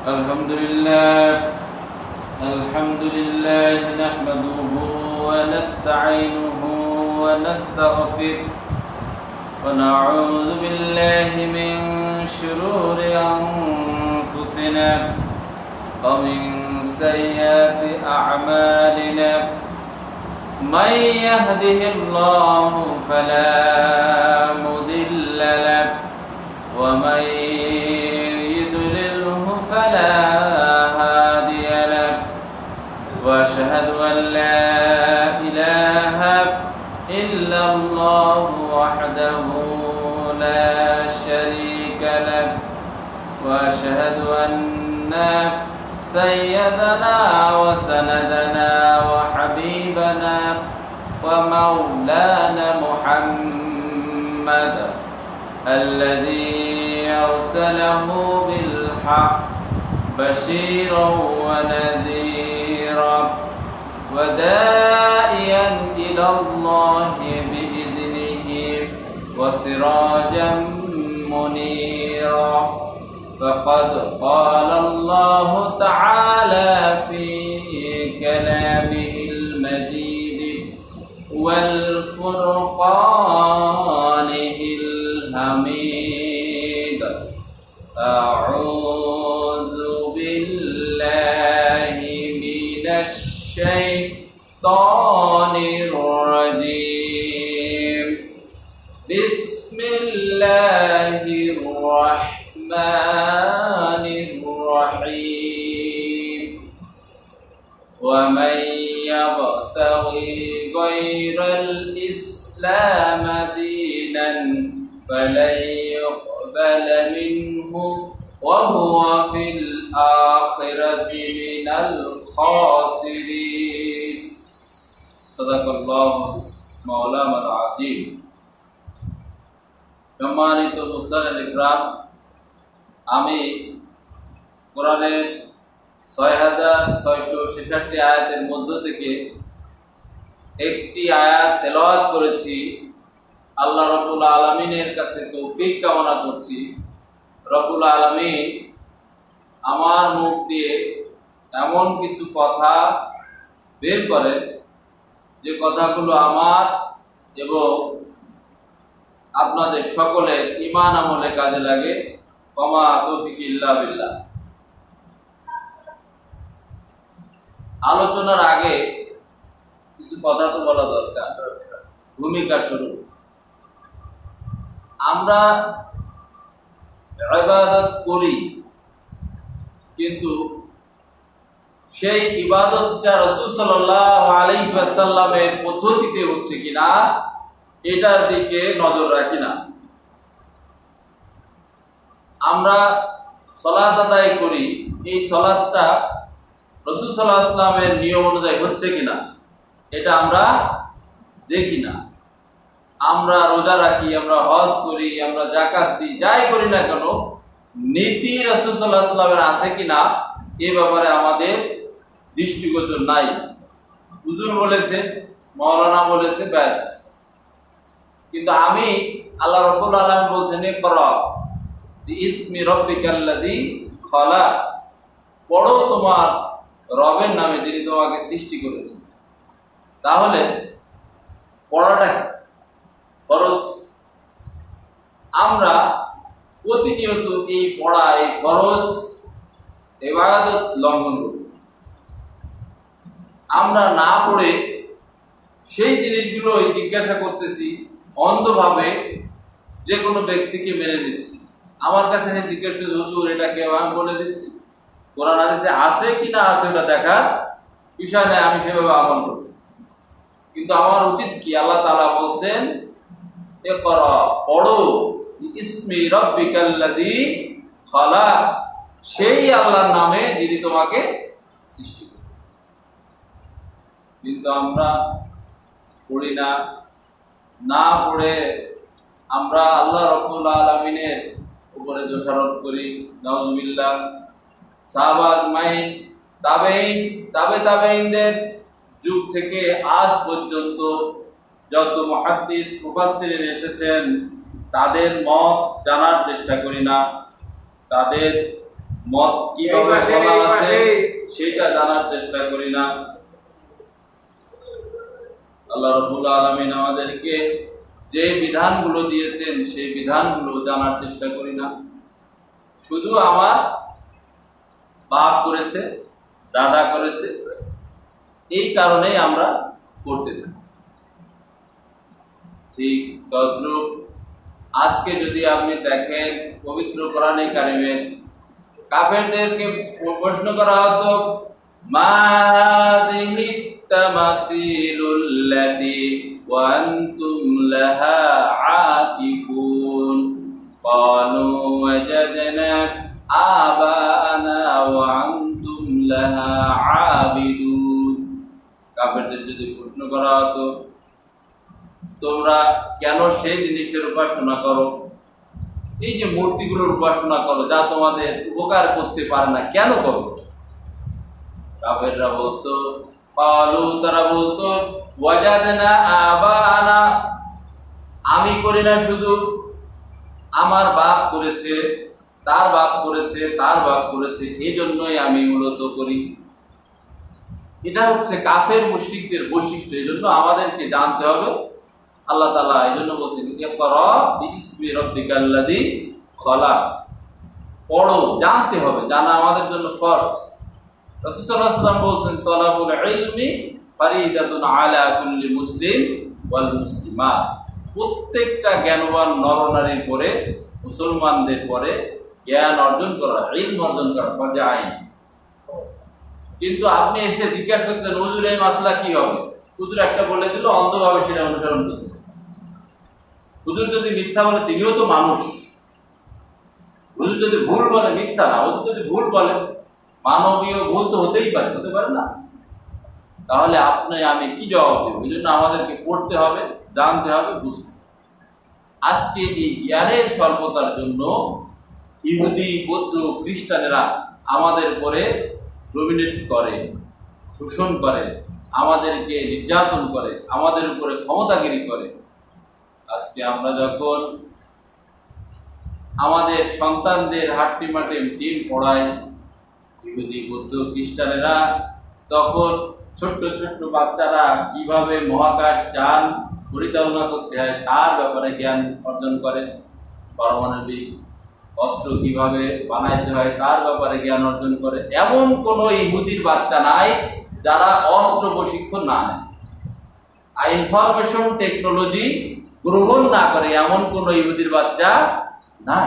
الحمد لله نحمده ونستعينه ونستغفره ونعوذ بالله من شرور أنفسنا ومن سيئات أعمالنا من يهده الله فلا مضل له ومن يضلله فلا هادي له وأشهد أن لا إله إلا الله وحده لا شريك له وأشهد أن سيدنا وسندنا وحبيبنا ومولانا محمد الذي أرسله بالحق بشيرا ونذيرا وداعيا إلى الله بإذنه وسراجا منيرا فقد قال الله تعالى في كلامه المجيد والفرقانه الحميد أعوذ بالله من الشيطان الرجيم بسم الله الرحمن الرحيم ومن يبتغي غير الإسلام دينا فلن يقبل منه وهو في الآخرة من الخاسرين صدق الله مولانا العظيم সম্মানিত মুসলিম ইকরাম, আমি কোরআনের 6666 আয়াতের মধ্য থেকে একটি আয়াত তেলাওয়াত করেছি। আল্লাহ রাব্বুল আলামিনের কাছে তৌফিক কামনা করছি। রব্বুল আলামিন আমার মুখ দিয়ে এমন কিছু কথা বের করেন যে কথাগুলো আমার এবং আপনাদের সকলের ঈমান আমলে কাজে লাগে। ওমা তৌফিক ইল্লা বিল্লাহ। আলোচনার আগে কিছু কথা তো বলা দরকার। ভূমিকা শুরু। আমরা ইবাদত করি, কিন্তু সেই ইবাদতটা রাসূল সাল্লাল্লাহু আলাইহি ওয়াসাল্লামের পদ্ধতিতে হচ্ছে কিনা এটার দিকে নজর রাখি না। আমরা সালাত আদায় করি, এই সালাতটা রাসূল সাল্লাল্লাহু আলাইহি ওয়াসাল্লামের নিয়ম অনুযায়ী হচ্ছে কিনা এটা আমরা দেখি না। আমরা রোজা রাখি, আমরা হজ করি, আমরা যাকাত দিই, যাই করি না কেন নীতি রাসূল সাল্লাল্লাহু আলাইহি ওয়াসাল্লামের আছে কিনা এই ব্যাপারে আমাদের দৃষ্টিগোচর নাই। হুজুর বলেছে, মাওলানা বলেছে, ব্যাস। কিন্তু আমি আল্লাহ রাব্বুল আলামিন বলছেন ইকরা বিইসমি রাব্বিকাল্লাযী খালাক, পড়ো তোমার রবের নামে যিনি তোমাকে সৃষ্টি করেছেন। তাহলে পড়াটা ফরজ। আমরা প্রতিনিয়ত এই পড়া, এই ফরজ ইবাদত লঙ্ঘন করতেছি। আমরা না পড়ে সেই জিনিসগুলো জিজ্ঞাসা করতেছি, অন্ধভাবে যে কোনো ব্যক্তিকে মেনে নিচ্ছি। আমার কাছে জিজ্ঞেস করছে, হুজুর এটা কেউ, আমি বলে দিচ্ছি কোরআন হাদিসে আছে কি না আছে ওটা দেখার বিষয় নেই, আমি সেভাবে আমল করতেছি। কিন্তু আমার উচিত কি? আল্লাহ তাআলা বলছেন ইকরা, পড়ো বিইসমি রাব্বিকাল্লাযী খালাক, সেই আল্লাহর নামে যিনি তোমাকে সৃষ্টি করেছেন। কিন্তু আমরা পড়ি না। না পড়ে আমরা আল্লাহ রাব্বুল আলামিনের উপরে দোষারোপ করি। নাউযুবিল্লাহ। সাহাবা আজমাইন, তাবেঈন, তাবেঈনদের যুগ থেকে আজ পর্যন্ত যত মুহাদ্দিস মুফাসসিরিন এসেছেন তাদের মত জানার চেষ্টা করি না, তাদের মত কিভাবে বলা আছে সেটা জানার চেষ্টা করি না। আল্লাহ রাব্বুল আলামিন আমাদেরকে যে বিধানগুলো দিয়েছেন সেই বিধানগুলো জানার চেষ্টা করি না। শুধু আমার বাপ করেছে, দাদা করেছে, এই কারণেই আমরা করতে থাকি। ঠিক তদ্রূপ আজকে যদি আপনি দেখেন পবিত্র কোরআনে কারিমে কাফেরদেরকে প্রশ্ন করা হতো, মা হাযিহি তামাসিলুল্লাতী ওয়া আনতুম লাহা আকিফুন ক্বালু ওয়াজাদনা আবাআনা ওয়া আনতুম লাহা আবিদুন। কাফেরদের যদি প্রশ্ন করা হতো, তোমরা কেন সেই জিনিসের উপাসনা করো, এই যে মূর্তিগুলোর উপাসনা করো যা তোমাদের উপকার করতে পারে না, কেন করো? কাফেররা বলতো, তারা বলতো, ওয়াজাদনা আবাআনা, আমি করি না, শুধু আমার বাপ করেছে, তার বাপ করেছে, তার বাপ করেছে, এই জন্যই আমি মূলত করি। এটা হচ্ছে কাফের মুশরিকদের বৈশিষ্ট্য। এই জন্য আমাদেরকে জানতে হবে, আল্লাহ তাআলা এই জন্য বলছেন, ইকরা বিইসমি রাব্বিকাল্লাযী খলাক, পড়ো, জানতে হবে, জানা আমাদের জন্য ফরজ। রাসূল সাল্লাল্লাহু আলাইহি ওয়াসাল্লাম বলছেন, তালাবুল ইলমি ফারিদাতুন আলা কুল্লি মুসলিম ওয়াল মুসলিমাত, প্রত্যেকটা জ্ঞানবান নরনারীর পরে, মুসলমানদের পরে জ্ঞান অর্জন করা, ইলম অর্জন করা ফরজ আইন। কিন্তু আপনি এসে জিজ্ঞাসা করতেন, হুজুর এই মাসলা কি হবে? হুজুর একটা বলে দিল, অন্ধভাবে সেটা অনুসরণ করতে। হুজুর যদি মিথ্যা বলে, তিনিও তো মানুষ। হুজুর যদি ভুল বলে, মিথ্যা না, হুজুর যদি ভুল বলে, মানবীয় ভুল তো হতেই পারে, হতে পারে না? তাহলে আপনি আমি কি জবাব দেব? এই জন্য আমাদেরকে পড়তে হবে, জানতে হবে, বুঝতে হবে। আজকে এই জ্ঞানের স্বল্পতার জন্য ইহুদি, বৌদ্ধ, খ্রিস্টানেরা আমাদের উপরে ডমিনেট করে, শোষণ করে, আমাদেরকে নির্যাতন করে, আমাদের উপরে ক্ষমতাগিরি করে। আজকে আমরা যখন আমাদের সন্তানদের হাট্টিমাটিম টিম পড়াই ইহুদি, বৌদ্ধ, খ্রিস্টানেরা, তখন ছোট্ট ছোট্ট বাচ্চারা কিভাবে মহাকাশ যান পরিচালনা করতে হয় তার ব্যাপারে জ্ঞান অর্জন করে, পারমাণবিক অস্ত্র কিভাবে বানাইতে হয় তার ব্যাপারে জ্ঞান অর্জন করে। এমন কোন ইহুদির বাচ্চা নাই যারা অস্ত্র প্রশিক্ষণ না নেয়, আর ইনফরমেশন টেকনোলজি গ্রহণ না করে, এমন কোন ইহুদির বাচ্চা না।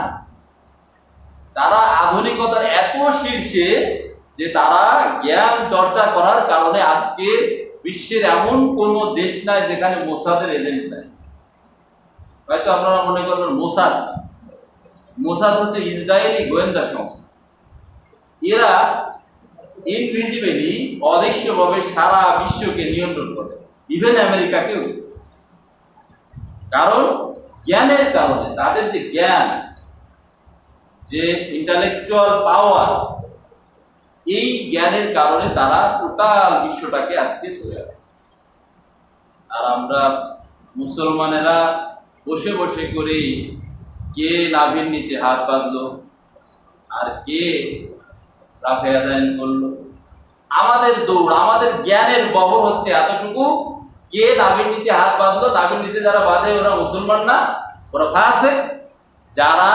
তারা আধুনিকতার এত শীর্ষে যে তারা জ্ঞান চর্চা করার কারণে আজকে বিশ্বের এমন কোন দেশ নাই যেখানে মোসাদের এজেন্ট নাই। হয়তো আপনারা মনে করবেন মোসাদ, মোসাদ হচ্ছে ইসরায়েলি গোয়েন্দা সংস্থা। এরা ইনভিজিবলি, অদৃশ্যভাবে সারা বিশ্বকে নিয়ন্ত্রণ করে, ইভেন আমেরিকাকেও। কারণ জ্ঞানের কারণে, তাদের যে জ্ঞান, যে ইন্টালেকচুয়াল পাওয়ার, এই জ্ঞানের কারণে তারা টোটাল বিশ্বটাকে আজকে ধরে আছে। আর আমরা মুসলমানেরা বসে বসে করেই কে নাভির নিচে হাত বাঁধলো আর কে রাফে আদায়ন করলো, আমাদের দৌড়, আমাদের জ্ঞানের বহর হচ্ছে এতটুকু, কে নাভির নিচে হাত বাঁধলো। নাভির নিচে যারা বাঁধে ওরা মুসলমান না, ওরা ফাসিক। যারা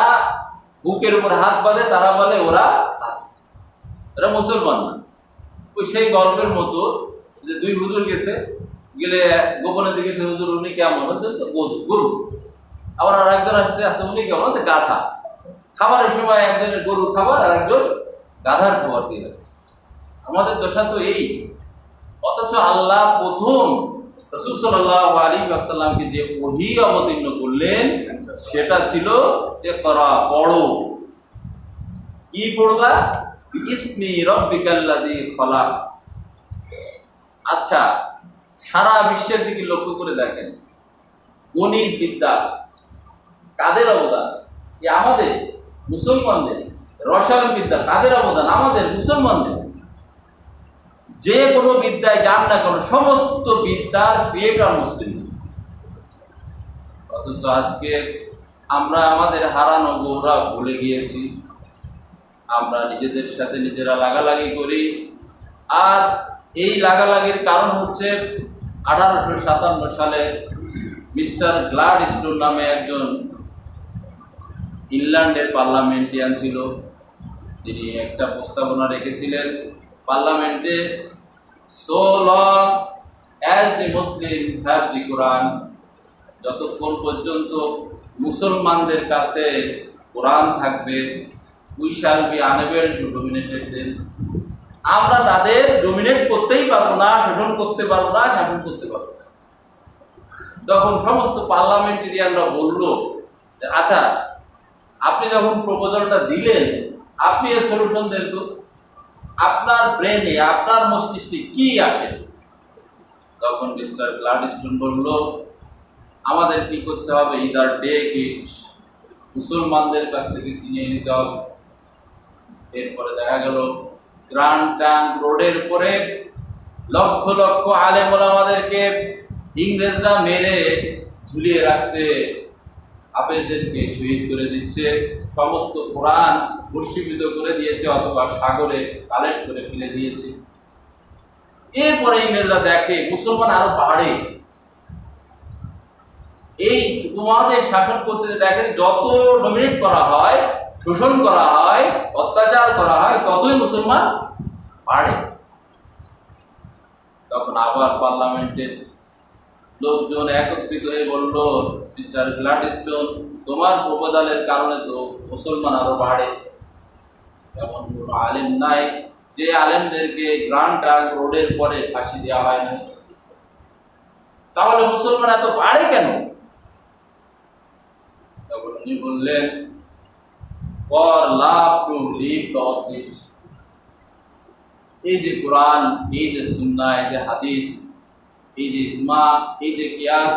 বুকের উপর হাত বাঁধে তারা বলে ওরা ফাসিক, এরা মুসলমান না। ওই সেই গল্পের মতো যে দুই হুজুর গেছে, গেলে গোপনে জিজ্ঞেস, হুজুর উনি কেমন? তো গরু। আবার আর একজন আসছে, উনি কেমন? গাধা। খাবারের সময় একজনের গরুর খাবার আর একজন গাধার খাবার দিয়ে। আমাদের দশা তো এই। অথচ আল্লাহ প্রথম রাসূল সাল্লাল্লাহু আলাইহি ওয়াসাল্লামকে যে ওহী অবতীর্ণ করলেন সেটা ছিল ইকরা, পড়ো। কি পড়বা? বিইসমি রাব্বিকাল্লাযী খলাক। আচ্ছা, সারা বিশ্বের দিকে লক্ষ্য করে দেখেন, গণিত বিদ্যা কাদের অবদান? আমাদের মুসলমানদের। রসায়ন বিদ্যা কাদের অবদান? আমাদের মুসলমানদের। যে কোনো বিদ্যায় যান না কেন, সমস্ত বিদ্যার ক্রিয়েটর মুসলিম। অথচ আজকে আমরা আমাদের হারানো গৌরব ভুলে গিয়েছি। আমরা নিজেদের সাথে নিজেরা লাগালাগি করি। আর এই লাগালাগির কারণ হচ্ছে 1857 সালে মিস্টার গ্লাডস্টোন নামে একজন ইংল্যান্ডের পার্লামেন্টিয়ান ছিল। তিনি একটা প্রস্তাবনা রেখেছিলেন পার্লামেন্টে, so long as the Muslim have the Quran, যতক্ষণ পর্যন্ত মুসলমানদের কাছে কোরআন থাকবে, we shall be unable to dominate them, আমরা তাদের ডমিনেট করতেই পারবো না, শোষণ করতে পারবো না, শাসন করতে পারবো না। তখন সমস্ত পার্লামেন্টেরিয়ানরা বলল যে আচ্ছা, আপনি যখন প্রপোজালটা দিলেন, আপনি এর সলিউশন দেন তো, আপনার ব্রেনে, আপনার মস্তিষ্কে কি আসে? তখন মিস্টার গ্লাডস্টোন বলল, আমাদের কি করতে হবে, ইদার টেক ইট, মুসলমানদের কাছ থেকে ছিনিয়ে নিতে হবে। এরপরে দেখা গেল গ্র্যান্ড ট্রাঙ্ক রোডের পরে লক্ষ লক্ষ আলেম ওলামাদেরকে ইংরেজরা মেরে ঝুলিয়ে রাখছে, হাফেজদেরকে শহীদ করে দিচ্ছে, সমস্ত কোরআন ভস্মীভূত করে দিয়েছে অথবা সাগরে কালেক্ট করে ফেলে দিয়েছে। এরপরে ইংরেজরা দেখে মুসলমান আরো বাড়ে, এই উপমহাদেশ শাসন করতে দেখে যত ডমিনেট করা হয়, শোষণ করা হয়, অত্যাচার করা হয়, ততই মুসলমান বাড়ে। তখন আবার পার্লামেন্টের লোকজন একত্রিত হয়ে বলল, মিস্টার গ্লাডস্টোন, তোমার প্রপোজালের কারণে তো মুসলমান আরো বাড়ে। এমন কোন আলেম নাই যে আলেমদেরকে গ্র্যান্ড ট্রাঙ্ক রোডের পরে ফাঁসি দেওয়া হয় না, তাহলে মুসলমান এত বাড়ে কেন? তখন উনি বললেন, for love to live loss it, এই যে কোরআন, এই যে সুন্নাহ, এই যে হাদিস, এই যে ইজমা, এই যে কিয়াস,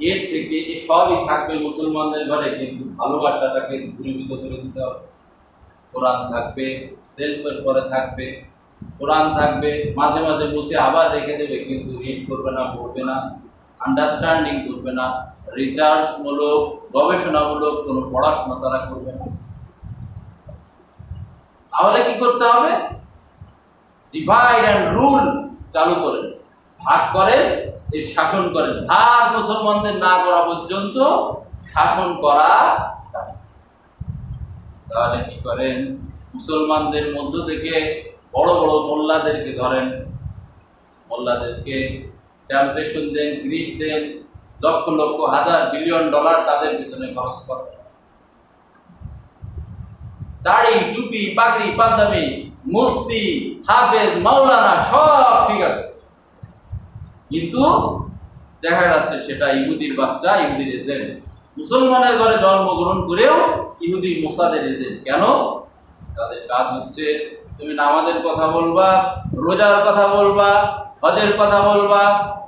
এর থেকে সবই থাকবে মুসলমানদের ঘরে, কিন্তু ভালোবাসাটাকে দূরীভূত করে দিতে হবে। কোরআন থাকবে, সেলফের পরে থাকবে, কোরআন থাকবে, মাঝে মাঝে বসে আবার রেখে দেবে, কিন্তু রিড করবে না, পড়বে না, আন্ডারস্ট্যান্ডিং করবে না, রিসার্চমূলক, গবেষণামূলক কোনো পড়াশোনা তারা করবে না। তাহলে কি করতে হবে? ডিভাইড অ্যান্ড রুল চালু করেন, ভাগ করেন, এই শাসন করেন। ভাগ মুসলমানদের না করা পর্যন্ত শাসন করা যায়। তাহলে কি করেন? মুসলমানদের মধ্য থেকে বড় বড় মোল্লাদেরকে ধরেন, মোল্লাদেরকে ট্যাম্পটেশন দেন, গ্রিড দেন, লক্ষ লক্ষ হাজার বিলিয়ন ডলার তাদের পিছনে খরচ করেন। দাড়ি, টুপি, পাগড়ি, পাঞ্জাবি, মুফতি, হাফেজ, মাওলানা সব ঠিক আছে, কিন্তু দেখা যাচ্ছে সেটা ইহুদির বাচ্চা, ইহুদির এজেন্ট। মুসলমানের ঘরে জন্মগ্রহণ করেও ইহুদি মোসাদের এজেন্ট। কেন? তাদের কাজ হচ্ছে তুমি নামাজের কথা বলবা, রোজার কথা বলবা, হজের কথা বলবা,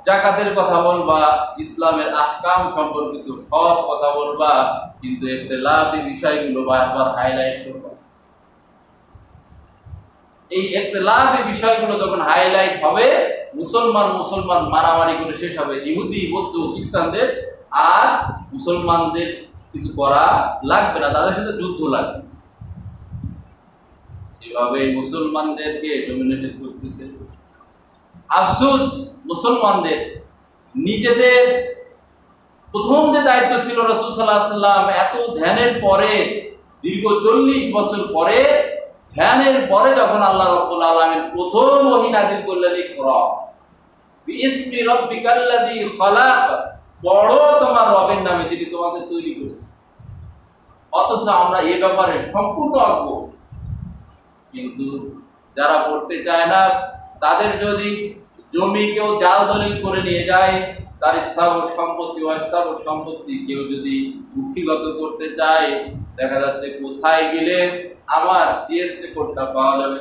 জাকাতের কথা বলবা, ইসলামের আহকাম সম্পর্কিত সব কথা বলবা, কিন্তু ইখতিলাফি বিষয়গুলো বারবার হাইলাইট করবা। এই ইখতিলাফি বিষয়গুলো যখন হাইলাইট হবে, মুসলমান মারামারি করে শেষ হবে। ইহুদি, বৌদ্ধ, খ্রিস্টানদের আর মুসলমানদের কিছু করা লাগবে না, তাদের সাথে যুদ্ধ লাগবে। এভাবে মুসলমানদেরকে ডমিনেটেড করতেছে। আফসোস, মুসলমানদের নিজেদের প্রথম যে দায়িত্ব ছিল, রাসূল সাল্লাল্লাহু আলাইহি ওয়াসাল্লাম এত ধ্যানের পরে, দীর্ঘ 40 বছর পরে, ধ্যানের পরে যখন আল্লাহ রাব্বুল আলামিন প্রথম ওহী নাযিল করলেন, ইকরা বিইসমি রাব্বিকাল্লাযী খালাক, পড়ো তোমার রবের নামে যিনি তোমাকে তৈরি করেছে। অথচ আমরা এই ব্যাপারে সম্পূর্ণ অজ্ঞ। কিন্তু যারা পড়তে চায় না, তাদের যদি জমি কেউ জাল দলিল করে নিয়ে যায়, তার স্থাবর সম্পত্তি, অস্থাবর সম্পত্তি কেউ যদি কুক্ষিগত করতে চায়, দেখা যাচ্ছে কোথায় গেলে আমার সিএস রেকর্ডটা পাওয়া যাবে,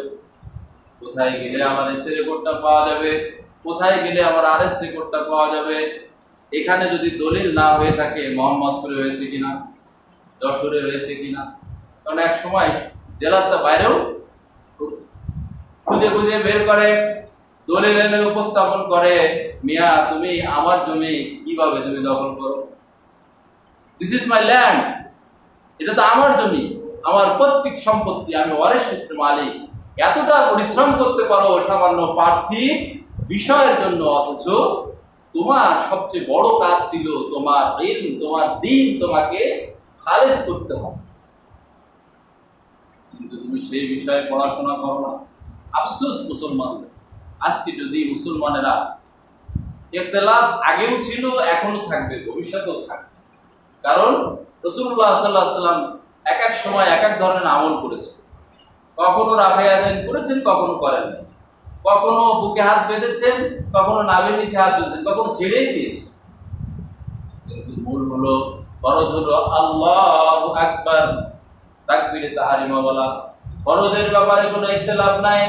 কোথায় গেলে আমার এস রেকর্ডটা পাওয়া যাবে, কোথায় গেলে আমার আরএস রেকর্ডটা পাওয়া যাবে। এখানে যদি দলিল না হয়ে থাকে, মোহাম্মদপুরে হয়েছে কিনা, যশোরে হয়েছে কিনা, কারণ এক সময় জেলার বাইরেও খুঁজে খুঁজে বের করে, দলিল এনে উপস্থাপন করে, মিয়া তুমি আমার জমি কিভাবে তুমি দখল করো? দিস ইজ মাই ল্যান্ড, এটা তো আমার জমি। আমার পৈতৃক সম্পত্তি, আমি ওয়ারিশ সূত্রে মালিক, এতটা পরিশ্রম করতে পারো সামান্য পার্থিব বিষয়ের জন্য, অথচ তোমার সবচেয়ে বড় কাজ ছিল তোমার ইলম, তোমার দ্বীন তোমাকে খালেস করতে হবে, কিন্তু তুমি সেই বিষয়ে পড়াশোনা করো না। আফসোস মুসলমানদের। আজকে যদি মুসলমানেরা, ইখতিলাফ আগেও ছিল, এখনো থাকবে, ভবিষ্যতেও থাকবে, কারণ রাসূলুল্লাহ সাল্লাল্লাহু আলাইহি ওয়াসাল্লাম এক এক সময় এক এক ধরনের আমল করেছেন। কখনো রাফে আদান করেছেন, কখনো করেন নাই, কখনো বুকে হাত বেঁধেছেন, কখনো নাভির নিচে হাত বেঁধেছেন, কখনো ছেড়েই দিয়েছেন। কিন্তু মূল হলো, ফরজ হলো আল্লাহু আকবার, তাকবীরে তাহরিমা বলা। ফরজের ব্যাপারে কোনো ইখতিলাফ নাই,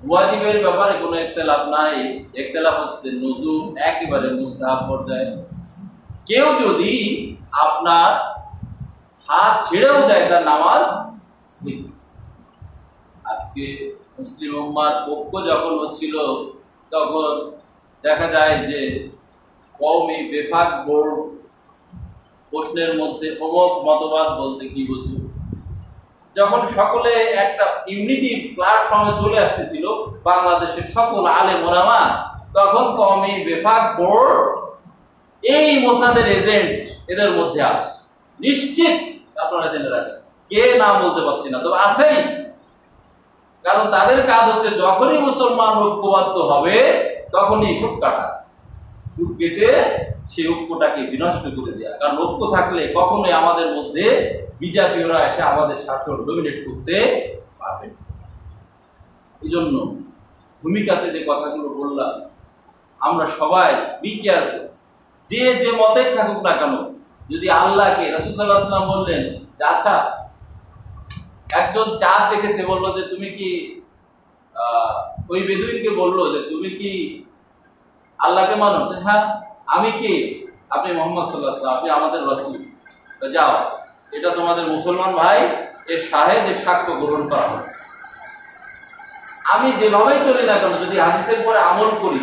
ওয়াজিবের ব্যাপারে কোনো ইখতিলাফ নাই। ইখতিলাফ হচ্ছে নুদুব, একেবারে মুস্তাহাব পর্যায়ে। কেউ যদি আপনার হাত ছেড়েও দেয়, তার নামাজ ঠিক। আজকে মুসলিম উম্মার ঐক্য যখন হচ্ছিল, তখন দেখা যায় যে কওমি বেফাক বোর্ড প্রশ্নের মধ্যে অমুক মতবাদ বলতে কি বুঝো, যখন সকলে একটা ইউনিটি প্ল্যাটফর্মে চলে আসতেছিল বাংলাদেশের সকল আলেম ওলামা, তখন কওমি বেফাক বোর্ড এই মোসাদের এজেন্ট এদের মধ্যে আছে, নিশ্চিত। আপনারা জেনে রাখেন, কে নাম বলতে পারছি না, তবে আছেই। কারণ তাদের কাজ হচ্ছে, যখনই মুসলমান ঐক্যবদ্ধ হবে তখনই ফুট কাটা, ফুট কেটে সেই ঐক্যটাকে বিনষ্ট করে দেওয়া। কারণ ঐক্য থাকলে কখনোই আমাদের মধ্যে বিজাতীয়রা এসে আমাদের শাসন ডমিনেট করতে পারবে না। এই জন্য ভূমিকাতে যে কথাগুলো বললাম, আমরা সবাই বি কেয়ারফুল। যে যে মতে থাকুক না কেন, যদি আল্লাহকে, রাসূল সাল্লাল্লাহু আলাইহি ওয়াসাল্লাম বললেন যে আচ্ছা, একজন চাঁদ দেখেছে, বললো যে তুমি কি, ওই বেদুইনকে বললো যে তুমি কি আল্লাহকে মানো? হ্যাঁ। আমি কি? আপনি মুহাম্মদ সাল্লাল্লাহু আলাইহি ওয়াসাল্লাম, আপনি আমাদের রাসূল। যাও, এটা তোমাদের মুসলমান ভাই, এর শাহেদ, এর সাক্ষ্য গ্রহণ করা হবে। আমি যেভাবেই চলি না কেন, যদি হাদিসের পরে আমল করি,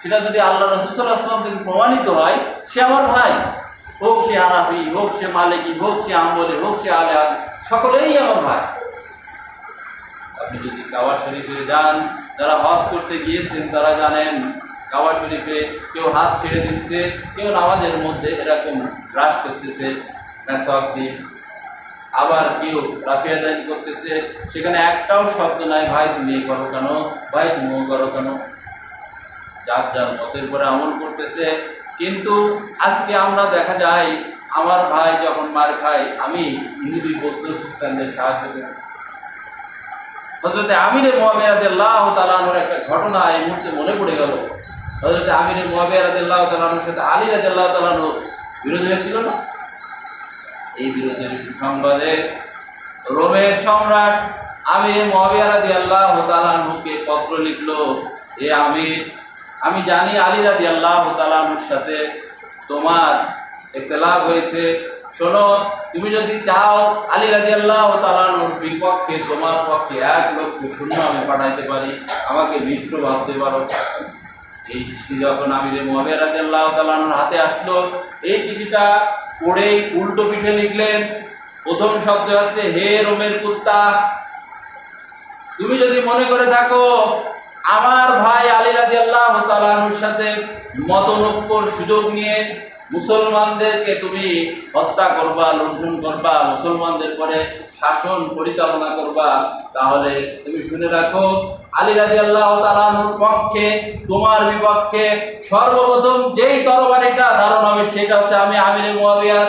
সেটা যদি আল্লাহ রাসূল সাল্লাল্লাহু আলাইহি ওয়াসাল্লাম থেকে প্রমাণিত হয়, সে আমার ভাই। হোক সে হানাফি, হোক সে মালিকি, হোক সে হাম্বলি, হোক সে আহলে হাদিস, সকলেই আমার ভাই। আপনি যদি কাবা শরীফে যান, যারা হজ করতে গিয়েছেন তারা জানেন, কাবা শরীফে কেউ হাত ছেড়ে দিচ্ছে, কেউ নামাজের মধ্যে এরকম ব্রাশ করতেছে মেসওয়াক দিয়ে, আবার কেউ রাফে আদান করতেছে, সেখানে একটাও শব্দ নাই ভাই তুমি এই করো কেন, ভাই তুমিও করো কেন। যার যার মতের পরে আমল করতেছে। কিন্তু আজকে আমরা দেখা যায়, আমার ভাই যখন মার খায়, আমি ইহুদি বৌদ্ধ খ্রিস্টানদের সাহায্য করি। হযরত আমির মুআবিয়া রাদিয়াল্লাহু তাআলা আনহুর একটা ঘটনা এই মুহূর্তে মনে পড়ে গেল। হযরত আমির মুআবিয়া রাদিয়াল্লাহু তাআলা আনহুর সাথে আলী রাদিয়াল্লাহু তাআলা আনহু বিরোধী হয়েছিল না? এই বিরোধের সুসংবাদে রোমের সম্রাট আমির মুআবিয়া রাদিয়াল্লাহু তাআলা আনহুকে পত্র লিখলো, এ আমির, আমি জানি আলী রাদিয়াল্লাহু তাআলা আনহুর সাথে তোমার ইখতিলাফ হয়েছে। শোনো, তুমি যদি চাও আলী রাদিয়াল্লাহু তাআলা আনহুর বিপক্ষে তোমার পক্ষে 1 লক্ষ সৈন্য আমি পাঠাইতে পারি, আমাকে মিত্র ভাবতে পারো। এই চিঠি যখন আমির মুআবিয়া রাদিয়াল্লাহু তাআলা আনহুর হাতে আসলো, এই চিঠিটা পড়েই উল্টো পিঠে লিখলেন। প্রথম শব্দ হচ্ছে, হে রোমের কুত্তা, তুমি যদি মনে করে থাকো আমার ভাই আলী রাদিয়াল্লাহু তাআলা আনহুর সাথে মতনৈক্যর সুযোগ নিয়ে মুসলমানদেরকে তুমি হত্যা করবা, লুণ্ঠন করবা, মুসলমানদের পরে শাসন পরিচালনা করবা, তাহলে তুমি শুনে রাখো, আলী রাদিয়াল্লাহু তাআলা আনহুর পক্ষে, তোমার বিপক্ষে সর্বপ্রথম যেই তরবারিটা ধারণ হবে সেটা হচ্ছে আমি আমির মুআবিয়ার।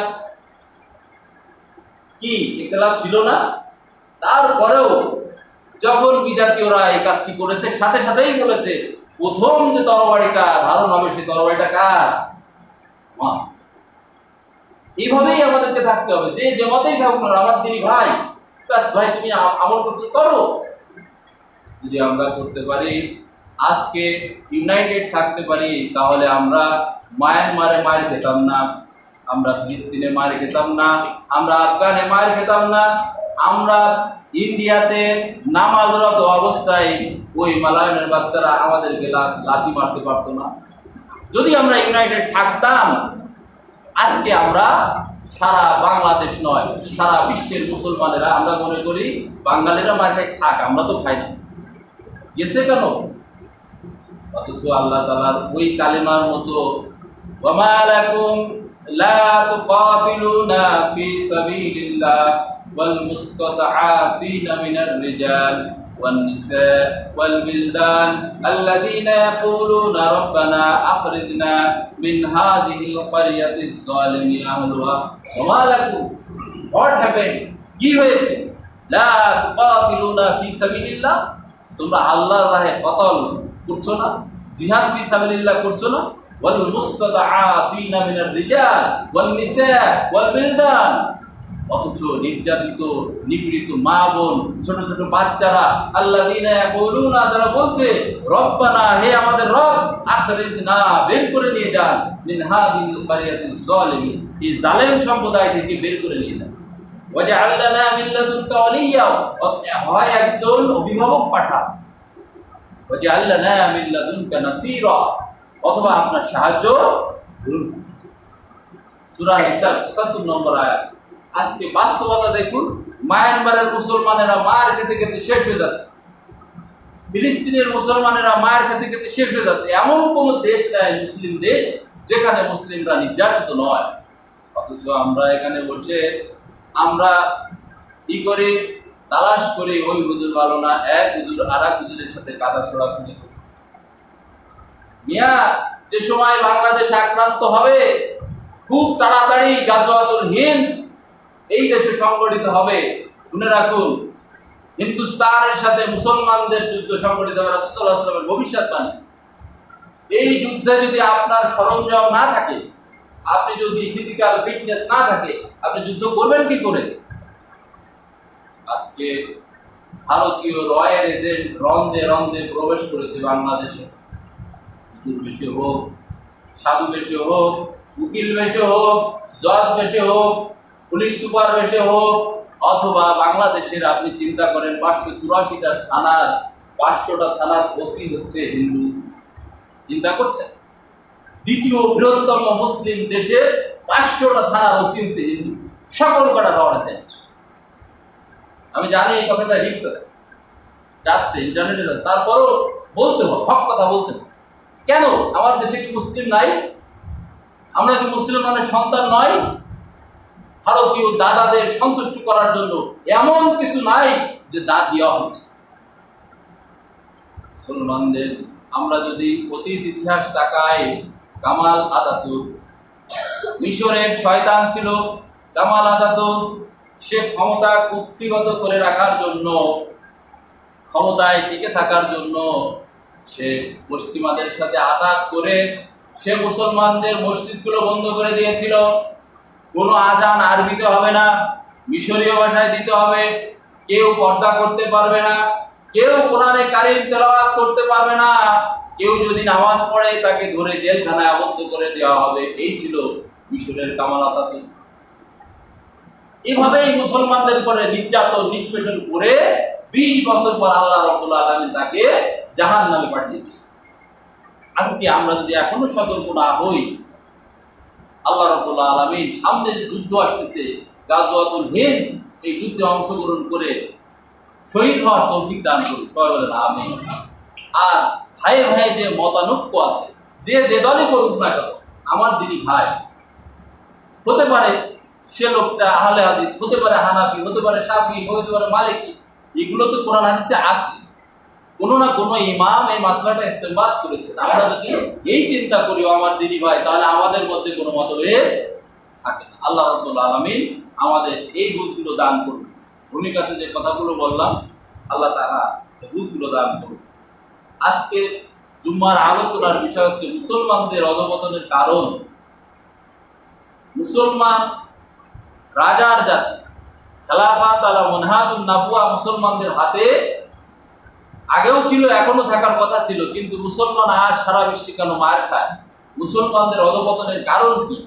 কি ইখতিলাফ ছিল না? তারপরেও যখন বিজাতীয়রা এই কাজটি করেছে, সাথে সাথেই বলেছে প্রথম যে তরবারিটা ধারণ হবে সেই তরবারিটা কার? এইভাবেই আমাদেরকে থাকতে হবে। যে যে মতেই থাকুক না, আমার দিনই ভাই, প্লাস ভাই তুমি আমল করতে করো। যদি আমরা করতে পারি, আজকে ইউনাইটেড থাকতে পারি, তাহলে আমরা মায়ানমারে মার খেতাম না, আমরা ফিলিস্তিনে মার খেতাম না, আমরা আফগানে মার খেতাম না, আমরা ইন্ডিয়াতে নামাজরত অবস্থায় ওই মালায়নের বাচ্চারা আমাদেরকে লাথি মারতে পারতো না। যদি আমরা ইউনাইটেড থাকতাম, আজকে আমরা সারা বাংলাদেশ নয়, সারা বিশ্বের মুসলমানেরা আমরা মনে করি বাঙালিরা মাঠে খাক, আমরা তো খাই না। গেছে কেন? অথচ আল্লাহ তাআলার ওই কালেমার মতো ওয়ামা লাকুম লা তুকাতিলুনা ফি সাবিলিল্লাহ ওয়াল মুস্তাদআফিনা মিনার রিজাল ওয়ান নিসা ওয়াল বিলদান আল্লাযীনা ইয়াকুলুনা রাব্বানা আখরিজনা মিন হাযিহিল ক্বরিয়াতিজ যালিমি আহলুহা। ওয়ামা লাকুম, হোয়াট হ্যাপেন্ড, কি হয়েছে? লা তুকাতিলুনা ফি সাবিলিল্লাহ, তোমরা আল্লাহর রাহে কতল করছো না, জিহাদ ফি সাবিলিল্লাহ করছো না। ওয়াল মুস্তাদআফিনা মিনার রিজাল ওয়ান নিসা ওয়াল বিলদান, অথচ নির্যাতিত নিপীড়িত মা বোন, ছোট ছোট বাচ্চারা, আল্লাযীনা ইয়াকুলুনা, যারা বলছে রব্বানা, হে আমাদের রব, আখরিজনা, বের করে নিয়ে যান, মিন হাযিহিল ক্বরিয়াতিজ যালিমি, এই জালেম সম্প্রদায় থেকে বের করে নিয়ে যান। ওয়াজআল লানা মিন লাদুনকা ওয়ালিয়্যা, হয় একজন অভিভাবক পাঠান। ওয়াজআল লানা মিন লাদুনকা নাসীরা, অথবা আপনার সাহায্য করুন। সূরা হিসাব ৭৭ নম্বর আয়াত। আজকে বাস্তবতা দেখুন, মায়ানমারের মুসলমানেরা মার খেতে খেতে শেষ হয়ে যাচ্ছে, ফিলিস্তিনের মুসলমানেরা মার খেতে খেতে শেষ হয়ে যাচ্ছে। এমন কোন দেশ নাই মুসলিম দেশ যেখানে মুসলিমরা নির্যাতিত নয়। অথচ আমরা এখানে বসে আমরা কি করি, তালাশ করি, ওই হুজুর ভালো না, এক হুজুর আর এক হুজুরের সাথে কাদা ছোড়াছুড়ি করি। মিয়া, যে সময় বাংলাদেশ আক্রান্ত হবে, খুব তাড়াতাড়ি গাজওয়াতুল হিন্দ এই দেশে সংগঠিত হবে। শুনে রাখুন, হিন্দুস্তানের সাথে মুসলমানদের যুদ্ধ সংগঠিত হবে, রাসূল সাল্লাল্লাহু আলাইহি ওয়াসাল্লামের ভবিষ্যৎবাণী। এই যুদ্ধে যদি আপনার সরঞ্জাম না থাকে, আপনি যদি ফিজিক্যাল ফিটনেস না থাকে, আপনি যুদ্ধ করবেন কি করে? আজকে ভারতীয় রয়ের এজেন্ট রন্দে রন্দে প্রবেশ করেছে বাংলাদেশে। হুজুর বেশে হোক, সাধু বেশে হোক, উকিল বেশে হোক, জজ বেশে হোক, পুলিশ সুপার বেশে হোক, অথবা বাংলাদেশের আপনি চিন্তা করেন 584টা থানার 500টা থানার ওসি হচ্ছে হিন্দু। চিন্তা করছেন, দ্বিতীয় বৃহত্তম মুসলিম দেশের 500টা থানার ওসি হচ্ছে হিন্দু, সকল কটা দেওয়া চেঞ্জ। আমি জানি এই কথাটা রিক্স আছে, যাচ্ছে ইন্টারনেটে যাচ্ছে, তারপরও বলতে হবে, হক কথা বলতে হবে। কেন? আমার দেশে কি মুসলিম নাই? আমরা কি মুসলমানের সন্তান নয়? ভারতীয় দাদাদের সন্তুষ্ট করার জন্য এমন কিছু নাই যে দাঁত দেওয়া হচ্ছে মুসলমানদের। আমরা যদি অতীত ইতিহাস তাকাই, কামাল আতাতুর্ক মিশরের শয়তান ছিল। কামাল আতাতুর্ক সে ক্ষমতা কুক্ষিগত করে রাখার জন্য, ক্ষমতায় টিকে থাকার জন্য সে পশ্চিমাদের সাথে আঘাত করে সে মুসলমানদের মসজিদগুলো বন্ধ করে দিয়েছিল। কোনো আজান আরবিতে হবে না, মিশরীয় ভাষায় দিতে হবে। কেউ পর্দা করতে পারবে না, কেউ কোরআনে কারিম তেলাওয়াত করতে পারবে না। কেউ যদি নামাজ পড়ে তাকে ধরে জেলখানায় আবদ্ধ করে দেওয়া হবে। এই ছিল মিশরের কামাল আতাতুর্ক। এভাবেই মুসলমানদের উপরে নির্যাতন নিষ্পেষণ করে 20 বছর পর আল্লাহ রাব্বুল আলামিন তাকে জাহান্নামে পাঠিয়ে দিয়েছেন। আজকে আমরা যদি এখনো সতর্ক না হই, আল্লাহ রাব্বুল আলামিন সামনে যে যুদ্ধ আসতেছে গাজওয়াতুল হিন্দ, এই যুদ্ধে অংশগ্রহণ করে শহীদ হওয়ার তৌফিক দান করুন, সবাই বলেন আমিন। আর ভাইয়ে ভাইয়ে যে মতানৈক্য আছে, যে যে দলই করুক না কেন, আমার দিদি ভাই হতে পারে, সে লোকটা আহলে হাদিস হতে পারে, হানাফি হতে পারে, শাফি হতে পারে, মালিকি, এগুলো তো কোরআন হাদিসে আছে। কোনো না কোনো ইমাম এই মাসলাটা ইস্তেমবাদ করেছেন। আমরা যদি এই চিন্তা করি আমার দিদি ভাই, তাহলে আমাদের মধ্যে কোনো মতভেদ থাকে না। আল্লাহ রাব্বুল আলামিন আমাদের এই বুঝগুলো দান করুন। ভূমিকাতে যে কথাগুলো বললাম, আল্লাহ তাআলা এই বুঝগুলো দান করুন। আজকে জুম্মার আলোচনার বিষয় হচ্ছে মুসলমানদের অধঃপতনের কারণ। মুসলমান রাজার জাতি, খেলাফাত আলা মুনহাজুন নাবুয়া মুসলমানদের হাতে আগেও ছিল, এখনো থাকার কথা ছিল, কিন্তু মুসলমান আজ সারা বিশ্বে কেন মার খায়? মুসলমানদের অধঃপতনের কারণ কি?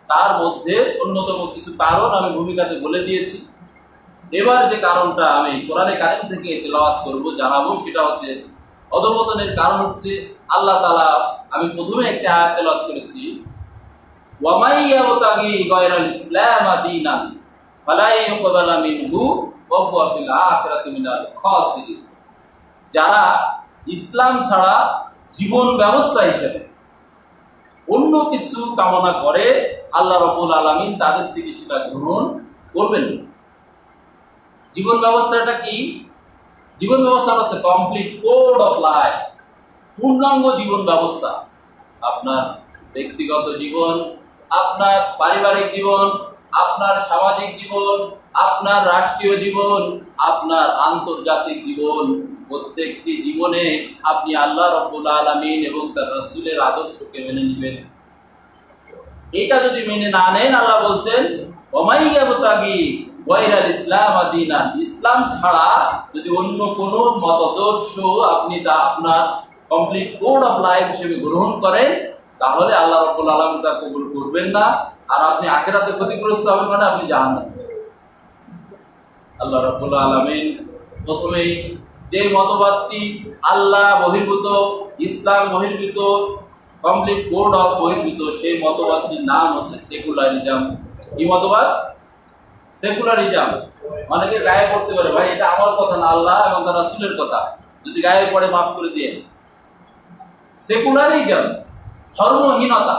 তার মধ্যে অন্যতম কিছু কারণ আমি ভূমিকাতে বলে দিয়েছি। এবার যে কারণটা আমি কোরআনে কারিম থেকে তেলাওয়াত করব, জানাবো, সেটা হচ্ছে অধঃপতনের কারণ হচ্ছে আল্লাহ তাআলা, আমি প্রথমে একটা আয়াত তেলাওয়াত করেছি, ওয়া মান ইয়াবতাগি গায়রাল ইসলাম দীনান ফালা ইউকবালা মিনহু ওয়া হুয়া ফিল আখিরাতি মিনাল খাসিরিন। যারা ইসলাম ছাড়া জীবন ব্যবস্থা হিসেবে অন্য কিছু কামনা করে, আল্লাহ রাব্বুল আলামিন তাদের থেকে সেটা গ্রহণ করবেন না। জীবন ব্যবস্থাটা কি? জীবন ব্যবস্থা হচ্ছে কমপ্লিট কোড অফ লাইফ, পূর্ণাঙ্গ জীবন ব্যবস্থা। আপনার ব্যক্তিগত জীবন, আপনার পারিবারিক জীবন, আপনার সামাজিক জীবন, আপনার রাষ্ট্রীয় জীবন, আপনার আন্তর্জাতিক জীবন, প্রত্যেকটি জীবনে আপনি আল্লাহ রাব্বুল আলামিন এবং তার রাসূলের আদর্শকে মেনে নেবেন। এটা যদি মেনে না নেন, আল্লাহ বলছেন ওয়া মান ইয়াবতাগি গায়রাল ইসলাম দীনান, ইসলাম ছাড়া যদি অন্য কোনো মতাদর্শ আপনি আপনার কমপ্লিট কোড অফ লাইফ হিসেবে গ্রহণ করেন, তাহলে আল্লাহ রাব্বুল আলামিন তা কবুল করবেন না, আর আপনি আখিরাতে ক্ষতিগ্রস্ত হবেন, মানে আপনি জাহান্নামে। আল্লাহ রাব্বুল আলামিন প্রথমেই যে মতবাদটি আল্লাহ বহির্ভূত, ইসলাম বহির্ভূত, কমপ্লিট কোড অফ বহির্ভূত, সেই মতবাদটির নাম হচ্ছে সেকুলারিজম। কি মতবাদ? সেকুলারিজম। অনেকে গায়ে পড়তে পারে, ভাই এটা আমার কথা না, আল্লাহ এবং তার রাসূলের কথা, যদি গায়ে পড়ে মাফ করে দিয়ে। সেকুলারিজম ধর্মহীনতা।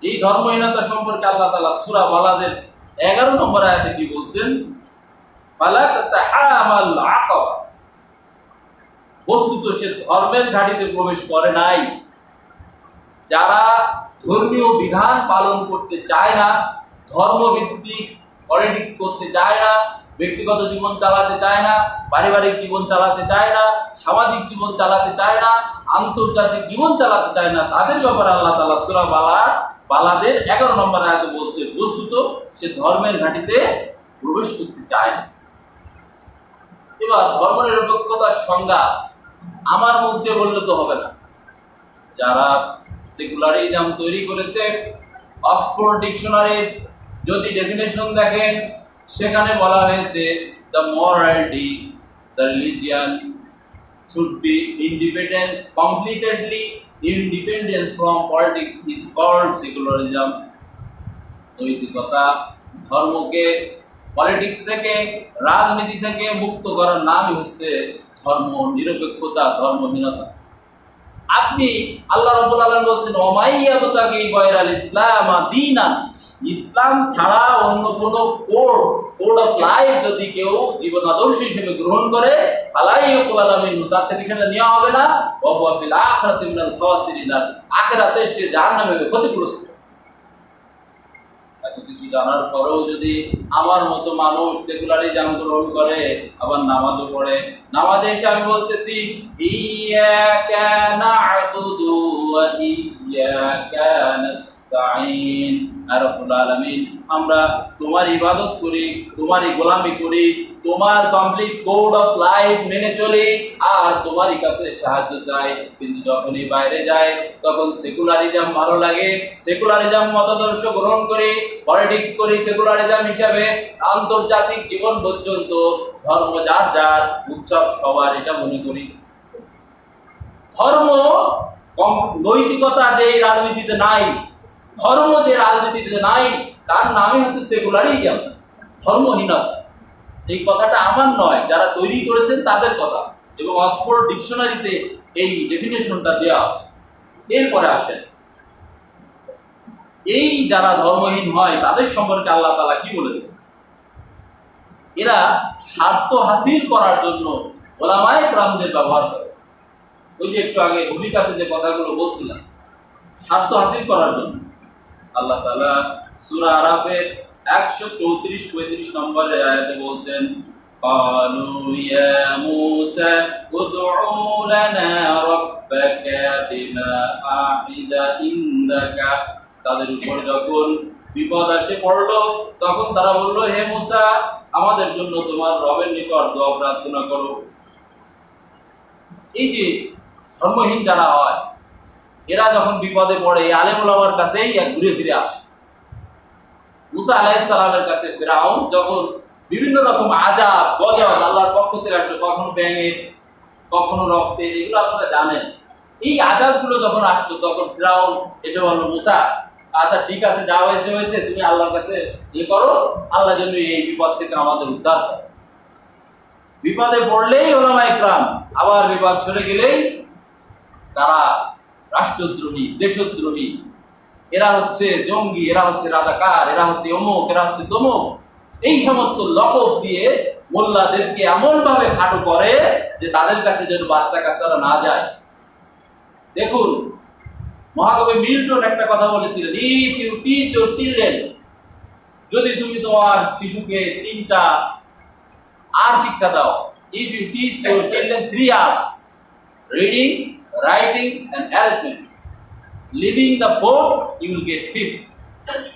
এই ধর্মহীনতা সম্পর্কে আল্লাহ তাআলা সূরা বালাদের 11 নম্বর আয়াতে কি বলছেন? ফালা তাতাহামাল আকাবা, বস্তুত সে ধর্মের ঘাটিতে প্রবেশ করে নাই। যারা ধর্মীয় বিধান পালন করতে চায় না, ধর্মভিত্তিক পলিটিক্স করতে চায় না, ব্যক্তিগত জীবন চালাতে চায় না, পারিবারিক জীবন চালাতে চায় না, সামাজিক জীবন চালাতে চায় না, আন্তর্জাতিক জীবন চালাতে চায় না, তাদের ব্যাপারে আল্লাহ তাআলা সূরা বালাদের 11 নম্বর আয়াতে বলছে বস্তুত সে ধর্মের ঘাটিতে প্রবেশ করতে চায় না। এবার ধর্মনিরপেক্ষতার সংজ্ঞা আমার মধ্যে বললে তো হবে না। যারা সেকুলারিজম তৈরি করেছে, অক্সফোর্ড ডিকশনারির যদি ডেফিনেশন দেখেন, সেখানে বলা হয়েছে the morality, the religion should be independent, completely independence from politics is called secularism. নৈতিকতা, ধর্মকে পলিটিক্স থেকে, রাজনীতি থেকে মুক্ত করার নামই হচ্ছে ধর্ম নিরপেক্ষতা, ধর্মহীনতা। আপনি আল্লাহ রাব্বুল আলামিন বলেছেন ওয়া মান ইয়াবতাগি গায়রাল ইসলাম দীনান, ইসলাম ছাড়া অন্য কোনো কোড অফ লাইফ যদি কেউ জীবন আদর্শ হিসেবে গ্রহণ করে, ফালা ইউকবালা মিনহু, তার থেকে সেটা নেওয়া হবে না, ওয়া হুয়া ফিল আখিরাতি মিনাল খাসিরিন, আখিরাতে সে জাহান্নামে ক্ষতিগ্রস্ত। এত কিছু জানার পরেও যদি আমার মতো মানুষ সেকুলারিজম গ্রহণ করে, আবার নামাজও পড়ে, নামাজে এসে আমি বলতেছি ইয়াকা না'বুদু ওয়া ইয়াকা নাস্তাঈন, রব্বুল আলামিন আমরা তোমার ইবাদত করি, তোমারই গোলামি করি, তোমার কমপ্লিট কোড অফ লাইফ মেনে চলি, আর তোমারই কাছে সাহায্য চাই। কিন্তু যখনই বাইরে যায় তখন সেকুলারিজম ভালো লাগে, সেকুলারিজম মতাদর্শ গ্রহণ করি, পলিটিক্স করি সেকুলারিজম হিসাবে, আন্তর্জাতিক জীবন পর্যন্ত ধর্ম যার যার, উৎসব সবার, এটা মনে করি। ধর্ম নৈতিকতা যে রাজনীতিতে নাই, ধর্ম যে রাজনীতিতে নাই, তার নামই হচ্ছে সেকুলারিজম, ধর্মহীনতা। এই কথাটা আমার নয়, যারা তৈরি করেছেন তাদের কথা, এবং অক্সফোর্ড ডিকশনারিতে এই ডেফিনেশনটা দেওয়া আছে। এরপরে আসেন এই যারা ধর্মহীন হয় তাদের সম্পর্কে আল্লাহ তাআলা কি বলেছেন? এরা স্বার্থ হাসিল করার জন্য ওলামায়ে কেরামদের ব্যবহার করে। ওই যে একটু আগে ভূমিকাতে যে কথাগুলো বলছিলাম, স্বার্থ হাসিল করার জন্য আল্লাহ তাআলা সূরা আরাফের 134-35 নম্বরের আয়াতে বলছেন ক্বালু ইয়া মূসা উদউ লানা রাব্বাকা বিমা আ'ইদা ইনদাকা, তাদের উপর যখন বিপদ এসে পড়লো তখন তারা বলল, হে মূসা আমাদের জন্য তোমার রবের নিকট দোয়া প্রার্থনা করো। এই যে ধর্মহীন যারা হয়, এরা যখন বিপদে পড়ে আলেম ওলামার কাছেই ঘুরে ফিরে আসে। মূসা আলাইহিস সালামের কাছে ফিরআউন যখন বিভিন্ন রকম আযাব গজব আল্লাহর পক্ষ থেকে আসলো, কখনো ব্যাঙের, কখনো রক্তের, এগুলো আপনারা জানেন। এই আযাবগুলো যখন আসলো তখন ফিরআউন এসে বলল, মূসা আচ্ছা ঠিক আছে, যা হয়েছে হয়েছে, তুমি আল্লাহর কাছে ইয়ে করো, আল্লাহ যেন এই বিপদ থেকে আমাদের উদ্ধার করে। বিপদে পড়লেই ওলামা ইকরাম, আবার বিপদ চলে গেলেই তারা রাষ্ট্রদ্রোহী, দেশদ্রোহী, এরা হচ্ছে জঙ্গি, এরা হচ্ছে রাজাকার, এরা হচ্ছে অমুক, এরা হচ্ছে তমুক, এই সমস্ত লকব দিয়ে মোল্লাদেরকে এমন ভাবে খাটো করে যে তাদের কাছে যেন বাচ্চা কাচ্চারা না যায়। দেখুন, মহাকবি মিল্টন একটা কথা বলেছিলেন, if you teach your children, যদি তুমি তোমার শিশুকে 3টা আর শিক্ষা দাও, if you teach your children 3 hours, reading, writing and arithmetic, leaving the 4th, you will get 5th.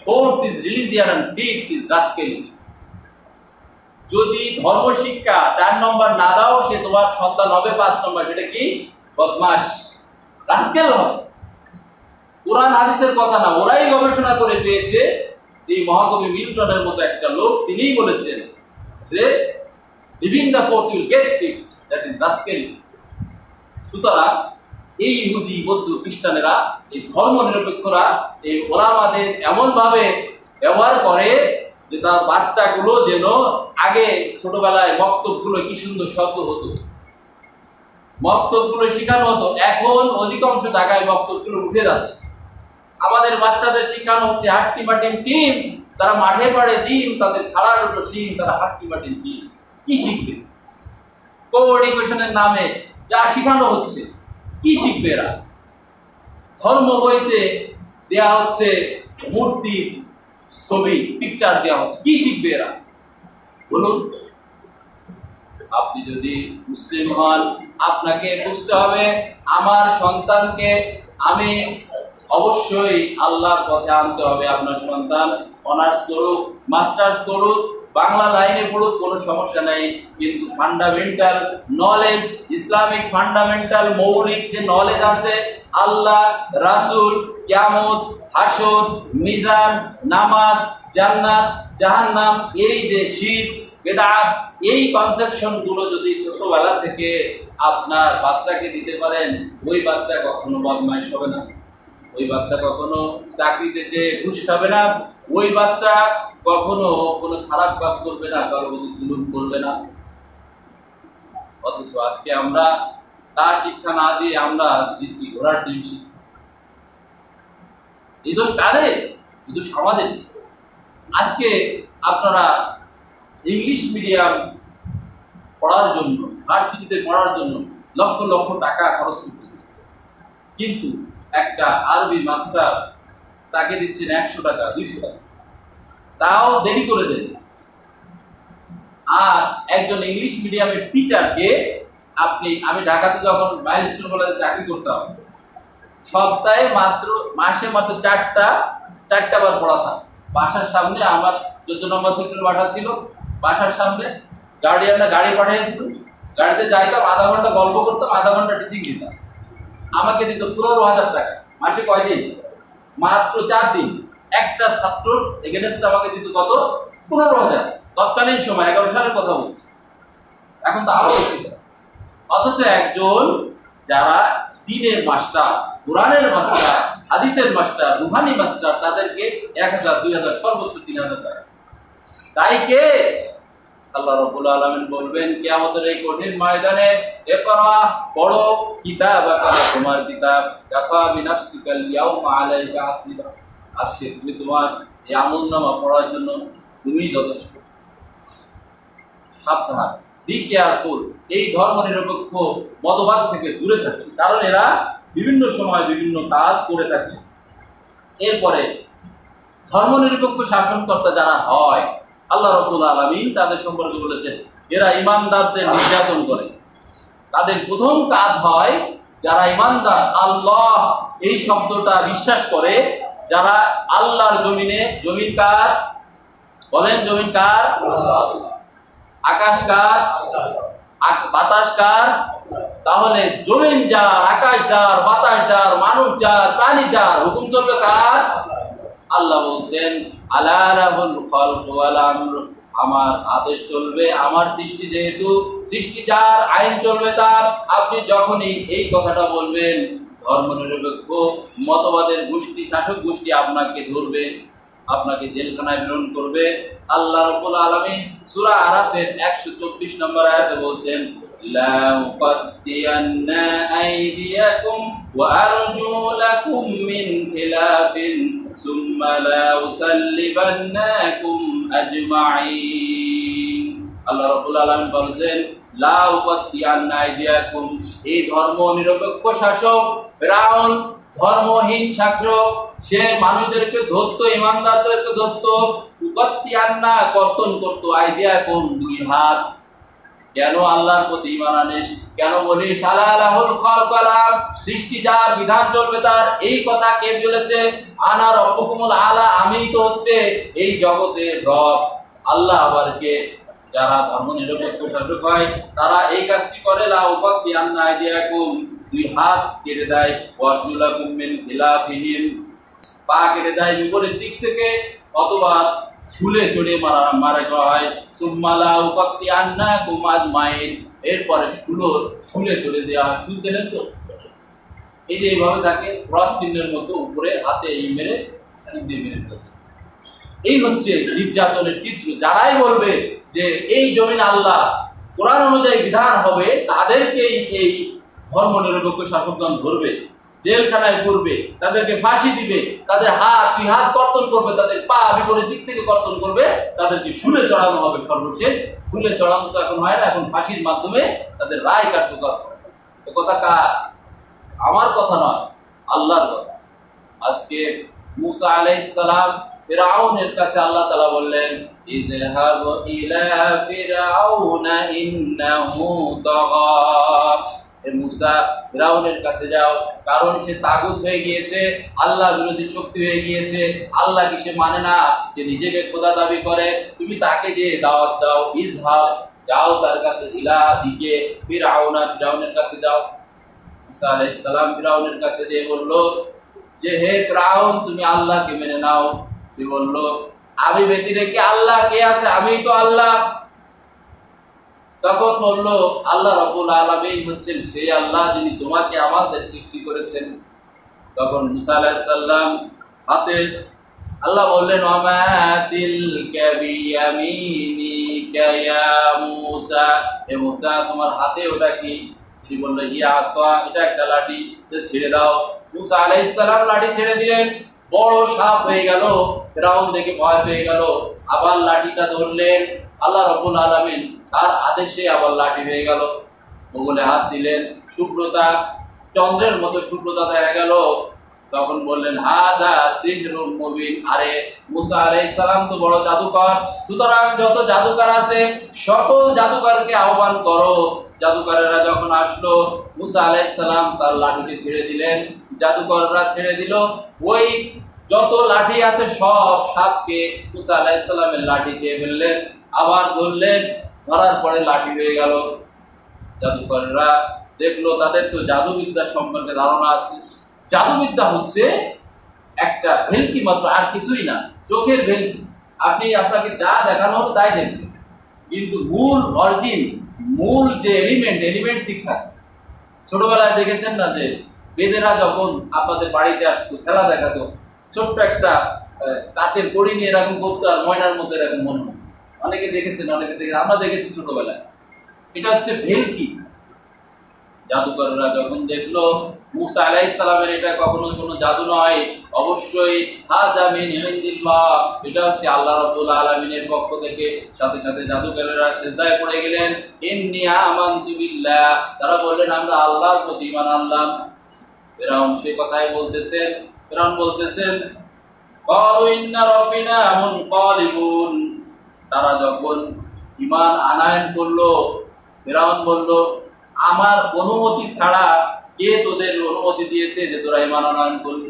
4th is religion and 5th is rascality. যদি ধর্ম শিক্ষা 4 নম্বর না দাও, সে তোমার সন্তান হবে 5 নম্বর, সেটা কি? বদমাশ, রাস্কেল হবে। কোরআন হাদিসের কথা না, ওরাই গবেষণা করে পেয়েছে। এই মহাকবি মিল্টনের মতো একটা লোক, তিনিই বলেছেন যে living the 4th, you will get 5th, that is rascality. সুতরাং এই ইহুদি, বৌদ্ধ, খ্রিস্টানেরা, এই ধর্ম নিরপেক্ষরা এই ওলামাদের এমন ভাবে ব্যবহার করে যে তার বাচ্চাগুলো যেন, আগে ছোটবেলায় মক্তবগুলো কি সুন্দর শব্দ হতো, মক্তবগুলো শেখানো হতো, এখন অধিকাংশ জায়গায় মক্তবগুলো উঠে যাচ্ছে। আমাদের বাচ্চাদের শেখানো হচ্ছে হাট্টি মাটিন টিম, তারা মাঠে পাড়ে ডিম, তাদের খেলার উপর সিম, তারা হাট্টি মাটিন টিম। কি শিখবে? কো এডুকেশনের নামে যা শেখানো হচ্ছে, কি শিখবে এরা? ধর্ম বইতে দেয়া হচ্ছে মূর্তি, ছবি, পিকচার দেওয়া হচ্ছে, কি শিখবে এরা বলুন? আপনি যদি মুসলিম হন, আপনাকে বুঝতে হবে আমার সন্তানকে আমি অবশ্যই আল্লাহর পথে আনতে হবে। আপনার সন্তান অনার্স করুক, মাস্টার্স করুক, বাংলা লাইনে পড়ুক, কোনো সমস্যা নাই, কিন্তু ফান্ডামেন্টাল নলেজ, ইসলামিক ফান্ডামেন্টাল মৌলিক যে নলেজ আছে, আল্লাহ, রাসূল, কিয়ামত, হাসর, মিজান, নামাজ, জান্নাত, জাহান্নাম, এই যে শিরক, বিদআত, এই কনসেপশন গুলো যদি ছোটবেলা থেকে আপনার বাচ্চাকে দিতে পারেন, ওই বাচ্চা কখনো বদমাইশ হবে না, ওই বাচ্চা কখনো চাকরিতে যে ঘুষ খাবে না, ওই বাচ্চা কখনো কোনো খারাপ কাজ করবে না, কারো প্রতি জুলুম করবে না। অথচ আজকে আমরা তার শিক্ষা না দিয়ে আমরা দিচ্ছি ঘোড়ার ডিম শিক্ষা। এই দোষ কাদের? এই দোষ আমাদের। আজকে আপনারা ইংলিশ মিডিয়াম পড়ার জন্য, ভার্সিটিতে পড়ার জন্য লক্ষ লক্ষ টাকা খরচ করতেছে, কিন্তু একটা আরবি মাস্টার তাকে দিচ্ছেন 100 টাকা, 200 টাকা, তাও দেরি করে দেন। আর একজন ইংলিশ মিডিয়ামের টিচারকে আমি ঢাকাতে যখন মাইলস্টোন কলেজে চাকরি করতাম, সপ্তাহে মাসে মাত্র 4টা বার পড়াতাম। বাসার সামনে আমার 14 নম্বর সেক্টর বাসা ছিল, বাসার সামনে গার্ডিয়ানরা গাড়ি পাঠিয়ে দিত, গাড়িতে যাইতাম, আধা ঘন্টা গল্প করতাম, আধা ঘন্টা টিচিং দিতাম। আমাকে দিত 15,000 টাকা মাসে। কয়দিন? মাত্র 4 দিন। একটা ছাত্র এগেনস্ট আমাকে দিত কত? 15,000। তৎকালীন সময় 11 সালের কথা বলছি, এখন তো আরো বেশি। অথচ একজন যারা দ্বীনের মাস্টার, কোরআনের মাস্টার, হাদিসের মাস্টার, রুহানি মাস্টার, তাদেরকে 1,000, 2,000, সর্বোচ্চ 3,000 টাকা। তাই কে? আল্লাহ রাব্বুল আলামিন বলবেন কিয়ামতের এই কঠিন ময়দানে, ইকরা, পড়ো কিতাবাকা, তোমার কিতাব, কাফা বিনাফসিকাল ইয়াউমা আলাইকা হাসিবা। আজকে তুমি তোমার এই আমলনামা পড়ার জন্য তুমি যথেষ্ট। সাবধান, বি কেয়ারফুল, এই ধর্ম নিরপেক্ষ মতবাদ থেকে দূরে থাকে, কারণ এরা বিভিন্ন সময় বিভিন্ন কাজ করে থাকে। এরপরে ধর্ম নিরপেক্ষ শাসনকর্তা যারা হয়, আল্লাহ রাব্বুল আলামিন তাদের সম্পর্কে বলেছেন এরা ঈমানদারদের নির্যাতন করে। তাদের প্রথম কাজ হয়, যারা ঈমানদার, আল্লাহ এই শব্দটা বিশ্বাস করে, যারা আল্লাহর জমিনে, জমিন কার? বলেন, জমিন কার? আকাশ কার? বাতাস কার? তাহলে জমিন যার, আকাশ যার, বাতাস যার, মানুষ যার, প্রাণী যার, হুকুম চলবে কার? আল্লাহ বলছেন আলা লাহুল খালকু ওয়াল আমর, আমার আদেশ চলবে, আমার সৃষ্টি, যেহেতু সৃষ্টি যার, আইন চলবে তার। আপনি যখনই এই কথাটা বলবেন, ধর্মনিরপেক্ষ মতবাদের গোষ্ঠী, শাসক গোষ্ঠী আপনাকে ধরবে, আপনাকে জেলখানায় প্রেরণ করবে। আল্লাহ রাব্বুল আলামিন সূরা আরাফের 124 নম্বর আয়াতে বলছেন, লা উকাত্তিয়ান্না আইদিয়াকুম ওয়া আরজুলাকুম মিন খিলাফিন সুম্মা লা উসাল্লিবান্নাকুম আজমাইন। আল্লাহ রাব্বুল আলামিন বলছেন, লা উকাত্তিয়ান্না আইদিয়াকুম, এই ধর্ম নিরপেক্ষ শাসক ফিরআউন ধর্মহীন শাসক, সে মানুষদেরকে ধরতো, ইমানদারদেরকে ধরতো, উকাত্তিয়ান্না কর্তন করতো, আইদিয়াকুম দুই হাত। কেন আল্লাহর প্রতি ঈমান আনিস, কেন বলিস আলাহুল খালকালা, সৃষ্টি যার, বিধান চলবে তার, এই কথা কে বলেছে? আনা রব্বুকুমুল আলা, আমিই তো হচ্ছে এই জগতের রব। আল্লাহ আবার কে? যারা ধর্ম নিরপেক্ষ শাসক হয় তারা এই কাজটি করে, লা উকাত্তিয়ান্না আইদিয়াকুম, দুই হাত কেটে দেয়, ওয়ারজুলাকুম মিন খিলাফিন, পা কেটে দেয় বিপরীত দিক থেকে, অথবা শুলে চড়ে মারা হয়। সুম্মা লা উকাত্তিয়ান্নাকুম আজমাইন, এরপরে শুলে চড়ে দেওয়া হয়। শুল দেন তো, এই যে এইভাবে তাকে ক্রস চিহ্নের মতো উপরে হাতে এই মেরে দিয়ে মেরে ফেলতে। এই হচ্ছে নির্যাতনের চিত্র। যারাই বলবে যে এই জমিন আল্লাহ, কোরআন অনুযায়ী বিধান হবে, তাদেরকেই এই ধর্ম নিরপেক্ষ শাসকগণ ধরবে, জেলখানায় করবে, তাদেরকে ফাঁসি দিবে, তাদের দুই হাত কর্তন করবে, তাদের পা বিপরীত দিক থেকে কর্তন করবে, তাদেরকে শুলে চড়ানো হবে। সর্বশেষ শুলে চড়ানো তো এখন হয় না, এখন ফাঁসির মাধ্যমে তাদের রায় কার্যকর করে। এ কথা কার? আমার কথা নয়, আল্লাহর কথা। আজকে মুসা আলাইহিস সালাম ফিরআউনের কাছে আল্লাহ তাআলা বললেন, ইযহাব ইলা ফিরআউনা ইন্নাহু তাগা, হে মুসা ফিরআউনের কাছে যাও, কারণ সে তাগুত হয়ে গিয়েছে, আল্লাহ বিরোধী শক্তি হয়ে গিয়েছে, আল্লাহকে সে মানে না, সে নিজেকে খোদা দাবি করে। তুমি তাকে যে দাওয়াত দাও, ইযহাব, যাও তার কাছে, ইলা দিকে ফিরআউনের কাছে যাও। মুসা আলাইহিস সালাম ফিরআউনের কাছে গিয়ে বলল যে, হে ফিরআউন, তুমি আল্লাহকে মেনে নাও। সে বলল, আমি ব্যতি রেখে আল্লাহ কে আছে? আমি তো আল্লাহ। তখন বলল, আল্লাহ রাব্বুল আলামিন হচ্ছেন সেই আল্লাহ যিনি তোমাকে আমাদের সৃষ্টি করেছেন। তখন মুসা আলাইহিস সালাম হাতে আল্লাহ বললেন, ওয়ামা তিলকা বিয়ামিনিকা ইয়া মুসা, হে মুসা তোমার হাতে ওটা কি? তিনি বললেন, ইয়া আসা, এটা একটা লাঠি, ছেড়ে দাও। মুসা আলাইহিস সালাম লাঠি ছেড়ে দিলেন, বড় সাপ হয়ে গেল। ফিরআউন দেখে ভয় পেয়ে গেল, আবার লাঠিটা ধরলেন। আল্লাহ রাব্বুল আলামিন তার আদেশে আবার লাঠি হয়ে গেল। বগলে হাত দিলেন, শুভ্রতা, চন্দ্রের মতো শুভ্রতা দেখা গেল। তখন বললেন, হাযা সিহরুম মুবিন, আরে মুসা আলাইহিস সালাম তো বড় জাদুকর, সুতরাং যত জাদুকর আছে সকল জাদুকরকে আহ্বান করো। জাদুকরেরা যখন আসলো, মুসা আলাইহিস সালাম তার লাঠিকে ছেড়ে দিলেন, জাদুকররা ছেড়ে দিল। ওই যত লাঠি আছে সব সাপকে মুসা আলাইহিস সালামের লাঠি দিয়ে ফেললেন, আবার ধরলেন, ধরার পরে লাঠি হয়ে গেল। জাদুকররা দেখলো তাদের তো জাদুবিদ্যা সম্পর্কে ধারণা আছে। জাদুবিদ্যা হচ্ছে একটা ভেলকি মাত্র, আর কিছুই না, চোখের ভেলকি। আপনাকে যা দেখানো হবে তাই দেখবেন, কিন্তু মূল যে এলিমেন্ট ঠিক থাকে। ছোটবেলায় দেখেছেন না যে বেদেরা যখন আপনাদের বাড়িতে আসতো, খেলা দেখাতো, ছোট্ট একটা কাচের কড়ি নিয়ে এরকম করতো, আর ময়নার মধ্যে এরকম মনে হতো। অনেকে দেখেছেন, আমরা দেখেছি ছোটবেলায়। এটা হচ্ছে ভেলকি। জাদুকররা যখন দেখলো মুসা আলাইহিস সালামের এটা কখনো কোনো জাদু নয়, অবশ্যই হাযা মিন ইনদিল্লাহ, এটা হচ্ছে আল্লাহ রাব্বুল আলামিনের পক্ষ থেকে, সাথে সাথে জাদুকরেরা সিজদায় পড়ে গেলেন। ইন্নী আমানতু বিল্লাহ, তারা বললেন আমরা আল্লাহর প্রতি ঈমান আনলাম। ফিরআউন সে কথাই বলতেছেন, ক্বালু ইন্না রাব্বিনা মুনকালিবুন, তারা যখন ঈমান আনয়ন করলো, ফিরআউন বলল, আমার অনুমতি ছাড়া কে তোদের অনুমতি দিয়েছে যে তোরা ঈমান আনয়ন করলি?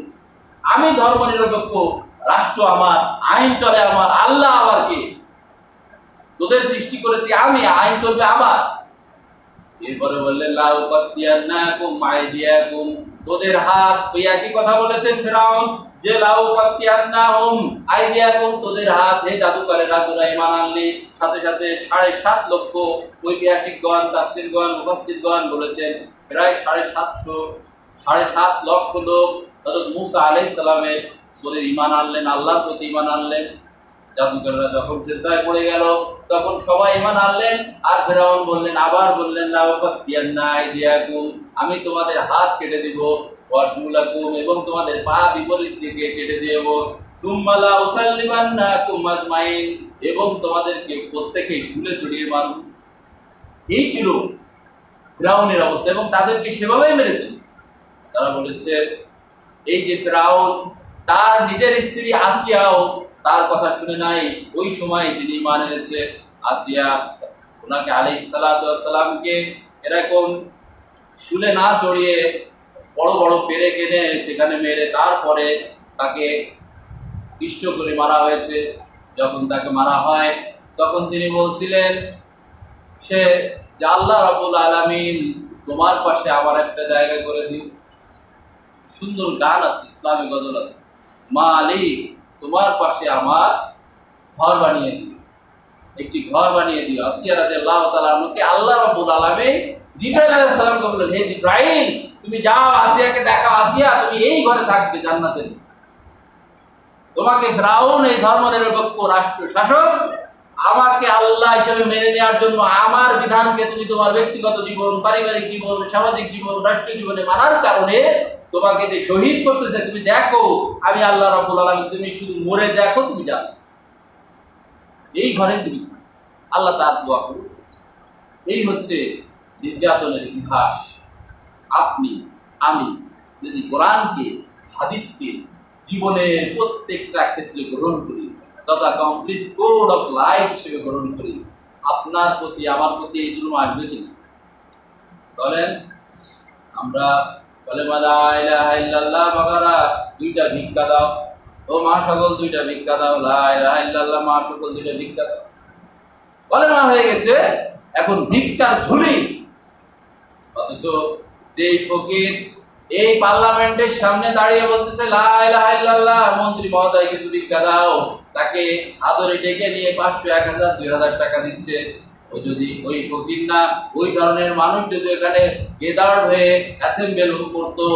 আমি ধর্ম নিরপেক্ষ রাষ্ট্র, আমার আইন চলে, আমার আল্লাহ আবার কে? তোদের সৃষ্টি করেছি আমি, আইন চলবে আমার। এরপরে বললেন, লা উকাত্তিয়ান্নাকুম আইদিয়াকুম, তোদের হাত, ওই একই কথা বলেছেন ফিরআউন যে লা উকাত্তিয়ান্নাহুম আইদিয়াকুম, তোদের হাত, হে জাদুকরেরা তোরা ঈমান আনলি। সাথে সাথে 7.5 লক্ষ ঐতিহাসিকগণ, তাফসীরগণ, মুফাসসিরগণ বলেছেন প্রায় 750 7.5 লক্ষ লোক হযরত মূসা আলাইহিস সালামের প্রতি ঈমান আনলেন, আল্লাহর প্রতি ঈমান আনলেন। জাদুকররা যখন সিজদায় পড়ে গেল তখন সবাই ঈমান আনলেন। আর ফেরাউন বললেন, আবার বললেন, লা উকাত্তিয়ান্না আইদিয়াকুম, আমি তোমাদের হাত কেটে দিব, ওয়ারজুলাকুম, এবং তোমাদের পা বিপরীত দিকে কেটে দেব, সুম্মা লা উসাল্লিমান্নাকুম আজমাইন, এবং তোমাদেরকে প্রত্যেকেই শুলে চড়িয়ে মারব। এই ছিল ফেরাউনের অবস্থা, এবং তাদেরকে সেভাবেই মেরেছে। তারা বলেছে, এই যে ফেরাউন, তার নিজের স্ত্রী আসিয়াও তার কথা শুনে নাই, ওই সময় তিনি ঈমান এনেছে। আসিয়া ওনাকে আলাইহিস সালাতু ওয়াস সালামকে এরকম শুলে না চড়িয়ে বড় বড় পেরেক এনে সেখানে মেরে তারপরে তাকে পিষ্ট করে মারা হয়েছে। যখন তাকে মারা হয় তখন তিনি বলছিলেন সে যে, আল্লাহ রাব্বুল আলামিন তোমার পাশে আমার একটা জায়গা করে দিন। সুন্দর গান আছে, ইসলামী গজল আছে, মালিক তোমার পাশে আমার ঘর বানিয়ে দিও, একটি ঘর বানিয়ে দিও। আসিয়া রাদিয়াল্লাহু তাআলা আনহাকে আল্লাহ রাব্বুল আলামিন জিবরাইল আলাইহিস সালামকে বললেন, হে জিবরাইল, তুমি যাও আসিয়াকে দেখাও, আসিয়া তুমি এই ঘরে থাকবে জান্নাতে। তোমাকে ফেরাউন এই ধর্মনিরপেক্ষ রাষ্ট্র শাসক আমাকে আল্লাহ হিসেবে মেনে নেওয়ার জন্য আমার বিধানকে তুমি তোমার ব্যক্তিগত জীবন, পারিবারিক জীবন, সামাজিক জীবন, রাষ্ট্রীয় জীবনে মানার কারণে তোমাকে যে শহীদ করতেছে, তুমি দেখো আমি আল্লাহ রাব্বুল আলামিন, তুমি শুধু মরে দেখো, তুমি জানো এই ঘরে তুমি। আল্লাহ তার দোয়া করুন। এই হচ্ছে নির্যাতনের ইতিহাস। আপনি আমি যদি কোরআনকে, হাদিসকে জীবনের প্রত্যেকটা ক্ষেত্রে গ্রহণ করি, তথা কমপ্লিট কোড অফ লাইফ হিসেবে গ্রহণ করি, আপনার প্রতি আমার প্রতি এই জুলুম আসবে কিনা বলেন? আমরা কালেমা লা ইলাহা ইল্লাল্লাহ বাগারা 2টা ভিক্ষা দাও, ও মা সকল 2টা ভিক্ষা দাও, লা ইলাহা ইল্লাল্লাহ মা সকল 2টা ভিক্ষা দাও, কালেমা হয়ে গেছে, এখন ভিক্ষার ঝুলি। অথচ যেই ফকির এই পার্লামেন্টের সামনে দাঁড়িয়ে বলতেছে লা ইলাহা ইল্লাল্লাহ, মন্ত্রী মহোদয় কিছু ভিক্ষা দাও, তাকে আদরে ডেকে নিয়ে 500, 1000, 2000 টাকা দিচ্ছে। ও যদি ওই ফকির না, ওই ধরনের মানুষ যদি এখানে গেদার হয়ে অ্যাসেম্বল করতো,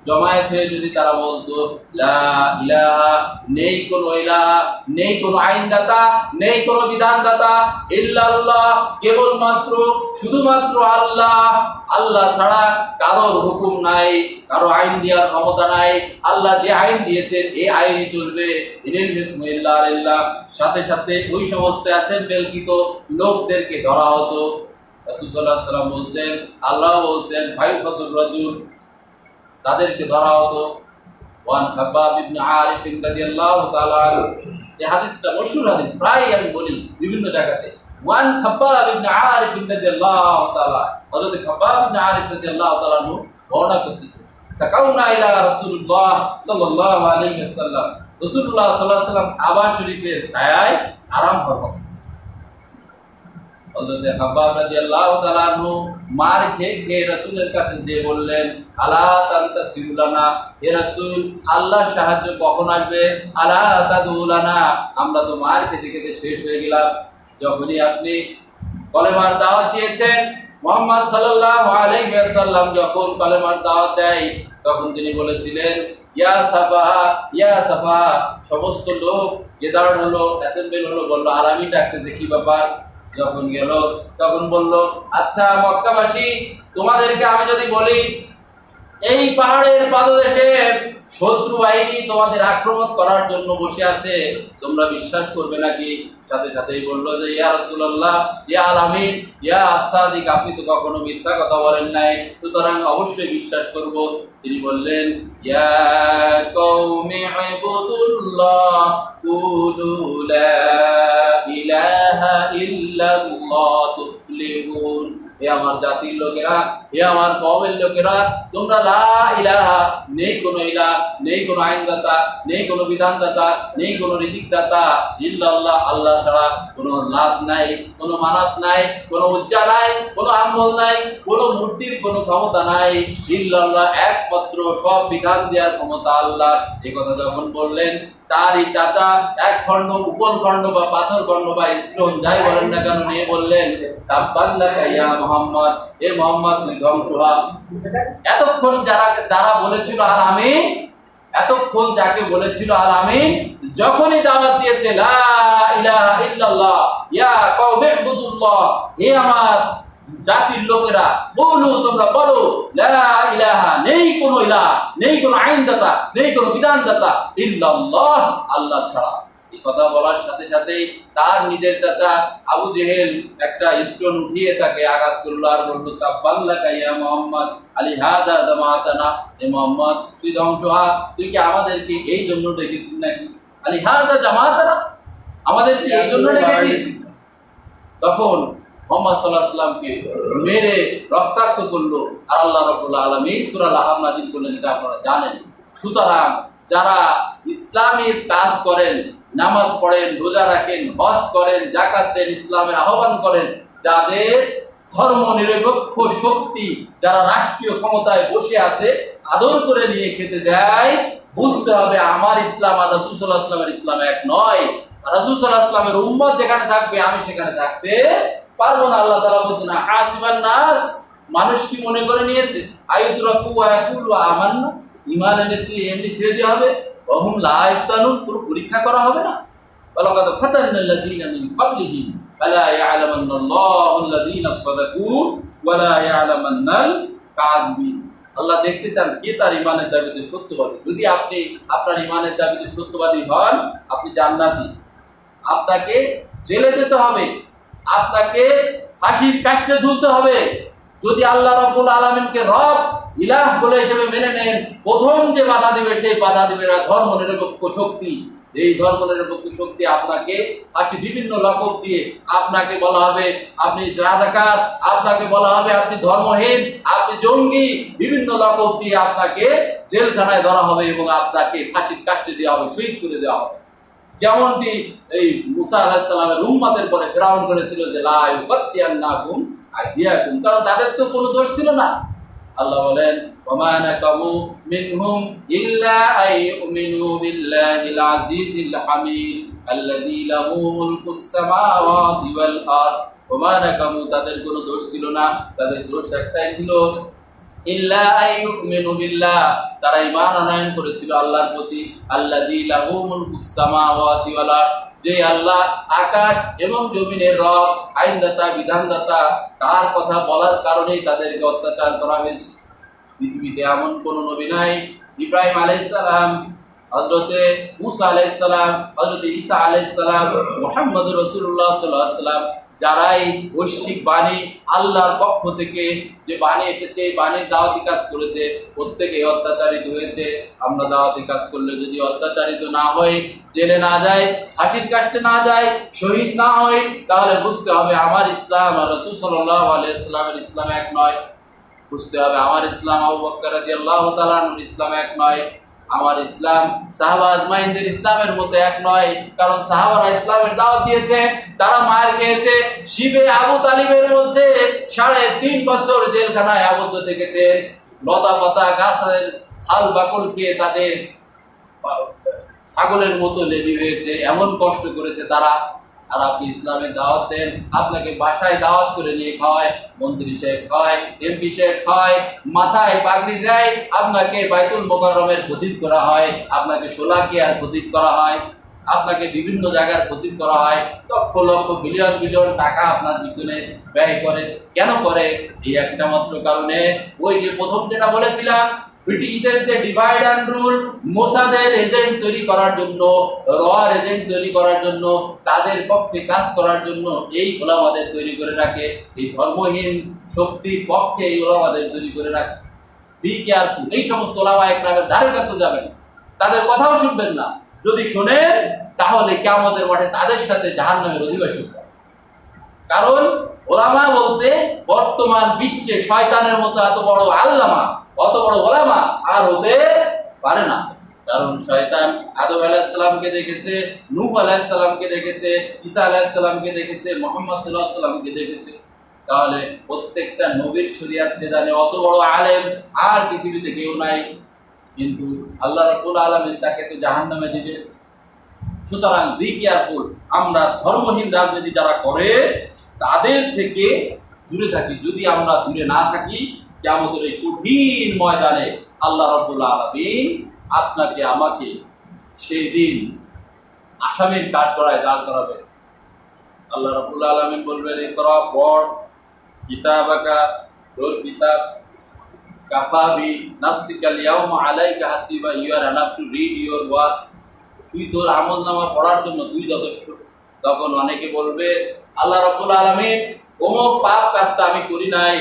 জমায়েত হয়ে যদি তারা বলতো লা ইলাহা, নেই কোনো ইলাহা, নেই কোনো আইনদাতা, নেই কোনো বিধানদাতা, ইল্লাল্লাহ, কেবলমাত্র শুধুমাত্র আল্লাহ, আল্লাহ ছাড়া কারোর হুকুম নাই, কারো আইন দেওয়ার ক্ষমতা নাই, আল্লাহ যে আইন দিয়েছেন এই আইনই চলবে, ইনিল হুকমু ইল্লা লিল্লাহ, সাথে সাথে ওই সমস্ত অ্যাসেম্বলকৃত লোকদেরকে ধরা হতো। রাসূল সাল্লাল্লাহু আলাইহি ওয়াসাল্লাম বলছেন, আল্লাহ বলছেন, ফায়ুফাতুর রাজুল, তাদেরকে ধরা হতো। ওয়ান খাব্বাব ইবনে আরিফ রাদিয়াল্লাহু তাআলা, এই হাদিসটা মশহুর হাদিস, প্রায় আমি বলি বিভিন্ন জায়গাতে। ওয়ান খাব্বাব ইবনে আরিফ রাদিয়াল্লাহু তাআলা, হযরত খাব্বাব ইবনে আরিফ রাদিয়াল্লাহু তাআলা বর্ণনা করতেছেন, সাকাউনা ইলা রাসূলুল্লাহ সাল্লাল্লাহু আলাইহি ওয়াসাল্লাম, রাসূলুল্লাহ সাল্লাল্লাহু আলাইহি ওয়াসাল্লাম কাবা শরীফের ছায়ায় আরাম ফরমাচ্ছেন। হযরত খাব্বাব রাদিয়াল্লাহু তাআলা মার খেয়ে রাসূলের কাছে গিয়ে বললেন, আলা তানতাসিরুলানা, হে রাসূল, আল্লাহর সাহায্য কখন আসবে? আলা তাদুলানা, আমরা তো মার খেতে খেতে শেষ হয়ে গেলাম। যখনই আপনি কলেমার দাওয়াত দিয়েছেন, মুহাম্মদ সাল্লাল্লাহু আলাইহি ওয়াসাল্লাম যখন কলেমার দাওয়াত দেয়, তখন তিনি বলেছিলেন, ইয়া সাফা, ইয়া সাফা, সমস্ত লোক গেদার হলো, অ্যাসেম্বল হলো, বললো আলামি ডাকতেছে, কি ব্যাপার? যখন গেল তখন বলল, আচ্ছা মক্কাবাসী, তোমাদেরকে আমি যদি বলি এই পাহাড়ের পাদদেশে শত্রু বাহিনী তোমাদের আক্রমণ করার জন্য বসে আছে, তোমরা বিশ্বাস করবে নাকি? সাথে সাথেই বললো যে, ইয়া রাসূলুল্লাহ, ইয়া আল-আমিন, ইয়া আস-সাদিক, আপনি তো কখনো মিথ্যা কথা বলেন নাই, সুতরাং অবশ্যই বিশ্বাস করব। তিনি বললেন, ইয়া কওমি ইবুদুল্লাহ কুলু লা ইলাহা ইল্লাল্লাহ তুফলিহুন, হে আমার জাতির লোকেরা, হে আমার কওমের লোকেরা, তোমরা লা ইলাহা, নেই কোনো ইলাহ, নেই কোনো আইনদাতা, নেই কোনো বিধানদাতা, নেই কোনো রিজিকদাতা, ইল্লাল্লাহ, আল্লাহ ছাড়া কোনো লাভ নাই, কোনো মানাত নাই, কোনো উজ্জা নাই, কোনো আমল নাই, কোনো মূর্তির কোনো ক্ষমতা নাই, ইল্লাল্লাহ, একমাত্র সব বিধান দেওয়ার ক্ষমতা আল্লাহ। এই কথা যখন বললেন, তারই চাচা এক খণ্ড উপল খণ্ড বা পাথর খণ্ড বা স্টোন যাই বলেন না কেন নিয়ে বললেন, তাব্বাল্লাকা ইয়া মুহাম্মদ, এ মুহাম্মদ তুই ধ্বংস হ। এতক্ষণ যারা বলেছিল আর আমিন, এতক্ষণ যাকে বলেছিল আল আমিন, যখনই দাওয়াত দিয়েছে লা ইলাহা ইল্লাল্লাহ ইয়া কওমি ইবুদুল্লাহ, হে আমার জাতির লোকেরা বলো, তোমরা বলো লা ইলাহা, নেই কোনো ইলাহ, নেই কোনো আইনদাতা, নেই কোনো বিধানদাতা ইল্লাল্লাহ, আল্লাহ ছাড়া। এই কথা বলার সাথে সাথে তার নিজের চাচা আবু জেহেল একটা স্টোন উঠিয়ে তাকে আঘাত করলো আর বললো, তাব্বাল্লাকা ইয়া মুহাম্মদ আলি হাযা জামাআতানা, হে মুহাম্মদ তুই ধ্বংস হ, তুই কি আমাদেরকে এই জন্য ডেকেছিস নাকি? আলি হাযা জামাআতানা, আমাদেরকে এই জন্য ডেকেছিস? তখন মুহাম্মদ সাল্লাল্লাহু আলাইহি ওয়াসাল্লামকে মেরে রক্তাক্ত করলো আর আল্লাহ রাব্বুল আলামিন সূরা আল-আহকাম নাযিল করলেন, এটা আপনারা জানেন। সুতরাং যারা ইসলামের কাজ করেন, নামাজ পড়েন, রোজা রাখেন, হজ করেন, যাকাত দেন, ইসলামের আহ্বান করেন, যাদের ধর্ম নিরপেক্ষ শক্তি, যারা রাষ্ট্রীয় ক্ষমতায় বসে আছে, আদর করে নিয়ে খেতে দেয়, বুঝতে হবে আমার ইসলাম আর রাসূল সাল্লাল্লাহু আলাইহি ওয়াসাল্লামের ইসলাম এক নয়। রাসূল সাল্লাল্লাহু আলাইহি ওয়াসাল্লামের উম্মত যেখানে থাকবে আমি সেখানে থাকতে পারবো না। আল্লাহ তাআলা বলেছেন, হাসিবান নাস, মানুষ কি মনে করে নিয়েছে আইয়ুতরাকু ওয়া ইয়াকুলু আমান্না, ঈমান এনেছি এমনি ছেড়ে দেওয়া হবে? ওহুম লা ইফতানুন, কোনো পরীক্ষা করা হবে না। ওয়ালাকাদ ফাতান্নাল্লাযীনা মিন ক্বাবলিহিম ফালা ইয়া'লামান্নাল্লাহুল্লাযীনা সাদাকু ওয়া লা ইয়া'লামান্নাল কাযিবিন। আল্লাহ দেখতে চান কে তার ঈমানের দাবিতে সত্যবাদী। যদি আপনি আপনার ঈমানের দাবিতে সত্যবাদী হন, আপনি জান্নাতি। আপনাকে জেলে যেতে হবে, আপনাকে ফাঁসির কাস্টে ঝুলতে হবে। যদি আল্লাহ রাব্বুল আলামিনকে রব ইলাহ বলে হিসেবে মেনে নেন, প্রথম যে বাধা দিবে সেই বাধা দিবে ধর্ম নিরপেক্ষ শক্তি। এই ধর্ম নিরপেক্ষ শক্তি আপনাকে ফাঁসি, বিভিন্ন লকব দিয়ে আপনাকে বলা হবে আপনি রাজাকার, আপনাকে বলা হবে আপনি ধর্মহীন, আপনি জঙ্গি, বিভিন্ন লকব দিয়ে আপনাকে জেলখানায় ধরা হবে এবং আপনাকে ফাঁসির কাস্টে দেওয়া হবে, শহীদ করে দেওয়া হবে। যেমনটি এই মুসা আলাইহিস সালামের উম্মতের পরে ফিরাউন করেছিল যে লা ইউকাত্তিয়ান্নাকুম আইদিয়াকুম, কারণ তাদের তো কোনো দোষ ছিল না। আল্লাহ বলেন, ওয়ামা নাকামু মিনহুম ইল্লা আইয়ুমিনু বিল্লাহিল আজিজিল হামিদ আল্লাযী লাহু মুলকুস সামাওয়াতি ওয়াল আরদ। ওয়ামা নাকামু, তাদের কোনো দোষ ছিল না, তাদের দোষ একটাই ছিল, ইল্লা আইয়ুমিনু বিল্লাহ, তারা ঈমান আনয়ন করেছিল আল্লাহর প্রতি, আল্লাযী লাহু মুলকুস সামাওয়াতি ওয়াল আরদ, যে আল্লাহ আকাশ এবং জমিনের রব, আইনদাতা, বিধানদাতা, তার কথা বলার কারণেই তাদেরকে অত্যাচার করা হয়েছে। পৃথিবীতে এমন কোন নবী নাই, ইব্রাহিম আলাইহিস সালাম, হযরতে মূসা আলাইহিস সালাম, হযরতে ঈসা আলাইহিস সালাম, মুহাম্মদুর রাসূলুল্লাহ সাল্লাল্লাহু আলাইহি ওয়াসাল্লাম, যারাই বৈশ্বিক বাণী আল্লাহর পক্ষ থেকে যে বাণী এসেছে, এই বাণীর দাওয়াতি কাজ করেছে, প্রত্যেকে অত্যাচারিত হয়েছে। আমরা দাওয়াতি কাজ করলে যদি অত্যাচারিত না হই, জেলে না যায়, ফাঁসির কাস্টে না যায়, শহীদ না হই, তাহলে বুঝতে হবে আমার ইসলাম আর রাসূল সাল্লাল্লাহু আলাইহি ওয়াসাল্লামের ইসলাম এক নয়। বুঝতে হবে আমার ইসলাম আবু বকর রাদিয়াল্লাহু তাআলা আনহুর ইসলাম এক নয়, আমার ইসলাম সাহাবা আজমাইনদের ইসলামের মতো এক নয়। কারণ সাহাবারা ইসলামের দাওয়াত দিয়েছে, তারা মার খেয়েছে, শিবে আবু তালিবের মধ্যে 3.5 বছর জেলখানায় আবদ্ধ থেকেছে, লতা পাতা গাছের ছাল বাকল খেয়ে তাদের ছাগলের মতো লেবি হয়েছে, এমন কষ্ট করেছে তারা। আর আপনি ইসলামের দাওয়াত দেন, আপনাকে বাসায় দাওয়াত করে নিয়ে খাওয়ায়, মন্ত্রী সাহেব খাওয়ায়, এমপি সাহেব খাওয়ায়, মাথায় পাগড়ি দেয়, আপনাকে বাইতুল মোকাররমের খতিব করা হয়, আপনাকে শোলাকিয়ার খতিব করা হয়, আপনাকে বিভিন্ন জায়গার খতিব করা হয়, লক্ষ লক্ষ বিলিয়ন বিলিয়ন টাকা আপনার পিছনে ব্যয় করে। কেন করে? এই একটা মাত্র কারণে, ওই যে প্রথম যেটা বলেছিলাম, ব্রিটিশদের যে ডিভাইড অ্যান্ড রুল, মোসাদের এজেন্ট তৈরি করার জন্য, রয়ার এজেন্ট তৈরি করার জন্য, তাদের পক্ষে কাজ করার জন্য এই ওলামাদের তৈরি করে রাখে, এই ধর্মহীন শক্তির পক্ষে এই ওলামাদের তৈরি করে রাখে। বি কেয়ারফুল, এই সমস্ত ওলামা একরামের ধারে কাছে যাবেন, তাদের কথাও শুনবেন না। যদি শোনেন তাহলে কিয়ামতের মাঠে তাদের সাথে জাহান্নামের অধিবাসী হবে। কারণ ওলামা বলতে বর্তমান বিশ্বে শয়তানের মতো এত বড় আল্লামা, অত বড় ওলামা আর হতে পারে না। কারণ শয়তান আদম আলাইহিস সালামকে দেখেছে, নূহ আলাইহিস সালামকে দেখেছে, ঈসা আলাইহিস সালামকে দেখেছে, মুহাম্মদ সাল্লাল্লাহু আলাইহি সাল্লামকে দেখেছে। তাহলে প্রত্যেকটা নবীর শরীয়ত সে জানে, অত বড় আলেম আর পৃথিবীতে কেউ নাই। কিন্তু আল্লাহ রাব্বুল আলামিন তাকে তো জাহান্নামে দিবে। সুতরাং বি কেয়ারফুল, আমরা ধর্মহীন রাজনীতি যারা করে তাদের থেকে দূরে থাকি। যদি আমরা দূরে না থাকি, কিয়ামতের এই কঠিন ময়দানে আল্লাহ রাব্বুল আলামিন আপনাকে আমাকে সেই দিন আসামির কাঠগড়ায় দাঁড় করাবে। আল্লাহ রাব্বুল আলামিন বলবেন, ইকরা পড় কিতাবাকা, তোর কিতাব, কাফা বি নাফসিকা আল-ইয়াওমা আলাইকা হাসিবা, you are enough to read your work. তুই তোর আমলনামা পড়ার জন্য তুই যথেষ্ট। তখন অনেকে বলবে, আল্লাহ রাব্বুল আলামিন অমুক পাপ কাজটা আমি করি নাই,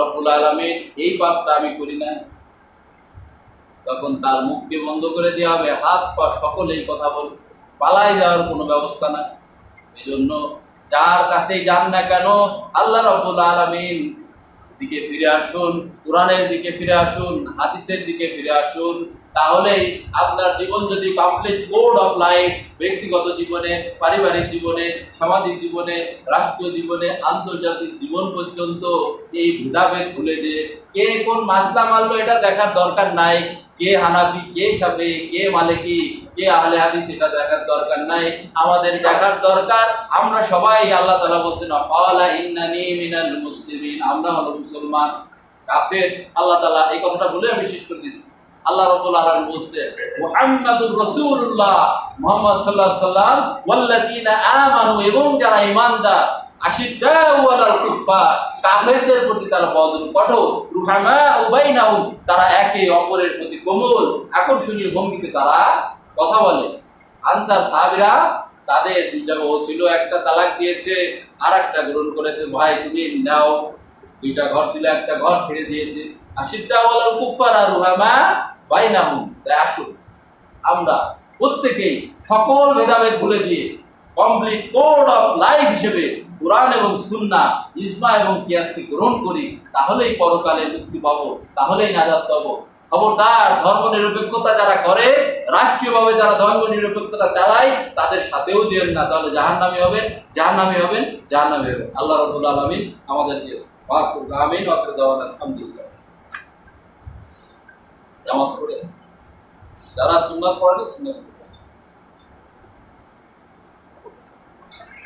রব্বুল আলামিন এই পাপটা আমি করি নাই। তখন তার মুখকে বন্ধ করে দেওয়া হবে, হাত পা সকলেই কথা বলবে, পালাই যাওয়ার কোনো ব্যবস্থা নাই। এই জন্য যার কাছেই যান না কেন, আল্লাহ রাব্বুল আলামিন দিকে ফিরে আসুন, কোরআনের দিকে ফিরে আসুন, হাদিসের দিকে ফিরে আসুন। তাহলেই আপনার জীবন যদি কমপ্লিট কোড অফ লাইফ, ব্যক্তিগত জীবনে, পারিবারিক জীবনে, সামাজিক জীবনে, রাষ্ট্রীয় জীবনে, আন্তর্জাতিক জীবন পর্যন্ত এই ভেদাভেদ ভুলে যে কে কোন মাসলা মানলো এটা দেখার দরকার নাই, কে হানাফি, কে শাফি, কে মালিকি, কে আহলে হাদিস, এটা দেখার দরকার নাই। আমাদের দেখার দরকার আমরা সবাই, আল্লাহ তাআলা বলেছেন ক্বালা ইন্নানী মিনাল মুসলিমিন, আমরা হলো মুসলমান। কাফের আল্লাহ তাআলা এই কথাটা বলে আমি শেষ করে দিচ্ছি। আল্লাহ রাব্বুল আলামিন বলছে মুহাম্মাদুর রাসূলুল্লাহ, মুহাম্মদ সাল্লাল্লাহু আলাইহি ওয়াসাল্লাম, ওয়াল্লাযীনা আমানু, এবং যারা ঈমানদার, আশিদ্দাউ আলাল কুফফার, কাফেরদের প্রতি তারা বদরু কঠোর, রুহামাউ বাইনাহুম, তারা একে অপরের প্রতি কোমল আকর্ষণীয় ভঙ্গিতে তারা কথা বলে। আনসার সাহাবীরা, তাদের দুইটা বউ ছিল, একটা তালাক দিয়েছে আর একটা গ্রহণ করেছে, ভাই তুমি নাও। দুইটা ঘর ছিল, একটা ঘর ছেড়ে দিয়েছে। আশিদ্দাউ আলাল কুফফার আর রুহামা বাইনাহুম। তাই আসুন আমরা প্রত্যেকেই সকল ভেদাভেদ ভুলে দিয়ে কমপ্লিট কোড অফ লাইফ হিসেবে কোরআন এবং সুন্নাহ, ইজমা এবং কিয়াসকে গ্রহণ করি। তাহলেই পরকালে মুক্তি পাবো, তাহলেই নাজাত পাবো। খবরদার, ধর্ম নিরপেক্ষতা যারা করে, রাষ্ট্রীয়ভাবে যারা ধর্ম নিরপেক্ষতা চালায়, তাদের সাথেও যেন না, তাহলে জাহান্নামী হবেন, জাহান্নামী হবেন, জাহান্নামী হবেন। আল্লাহ রাব্বুল আলামিন আমাদেরকে মাফ করুন। আমিন ওয়া আখিরু দাওয়ানা আলহামদুলিল্লাহ। নামাজ পড়ে যারা সুন্নাত পড়ে সুন্নাত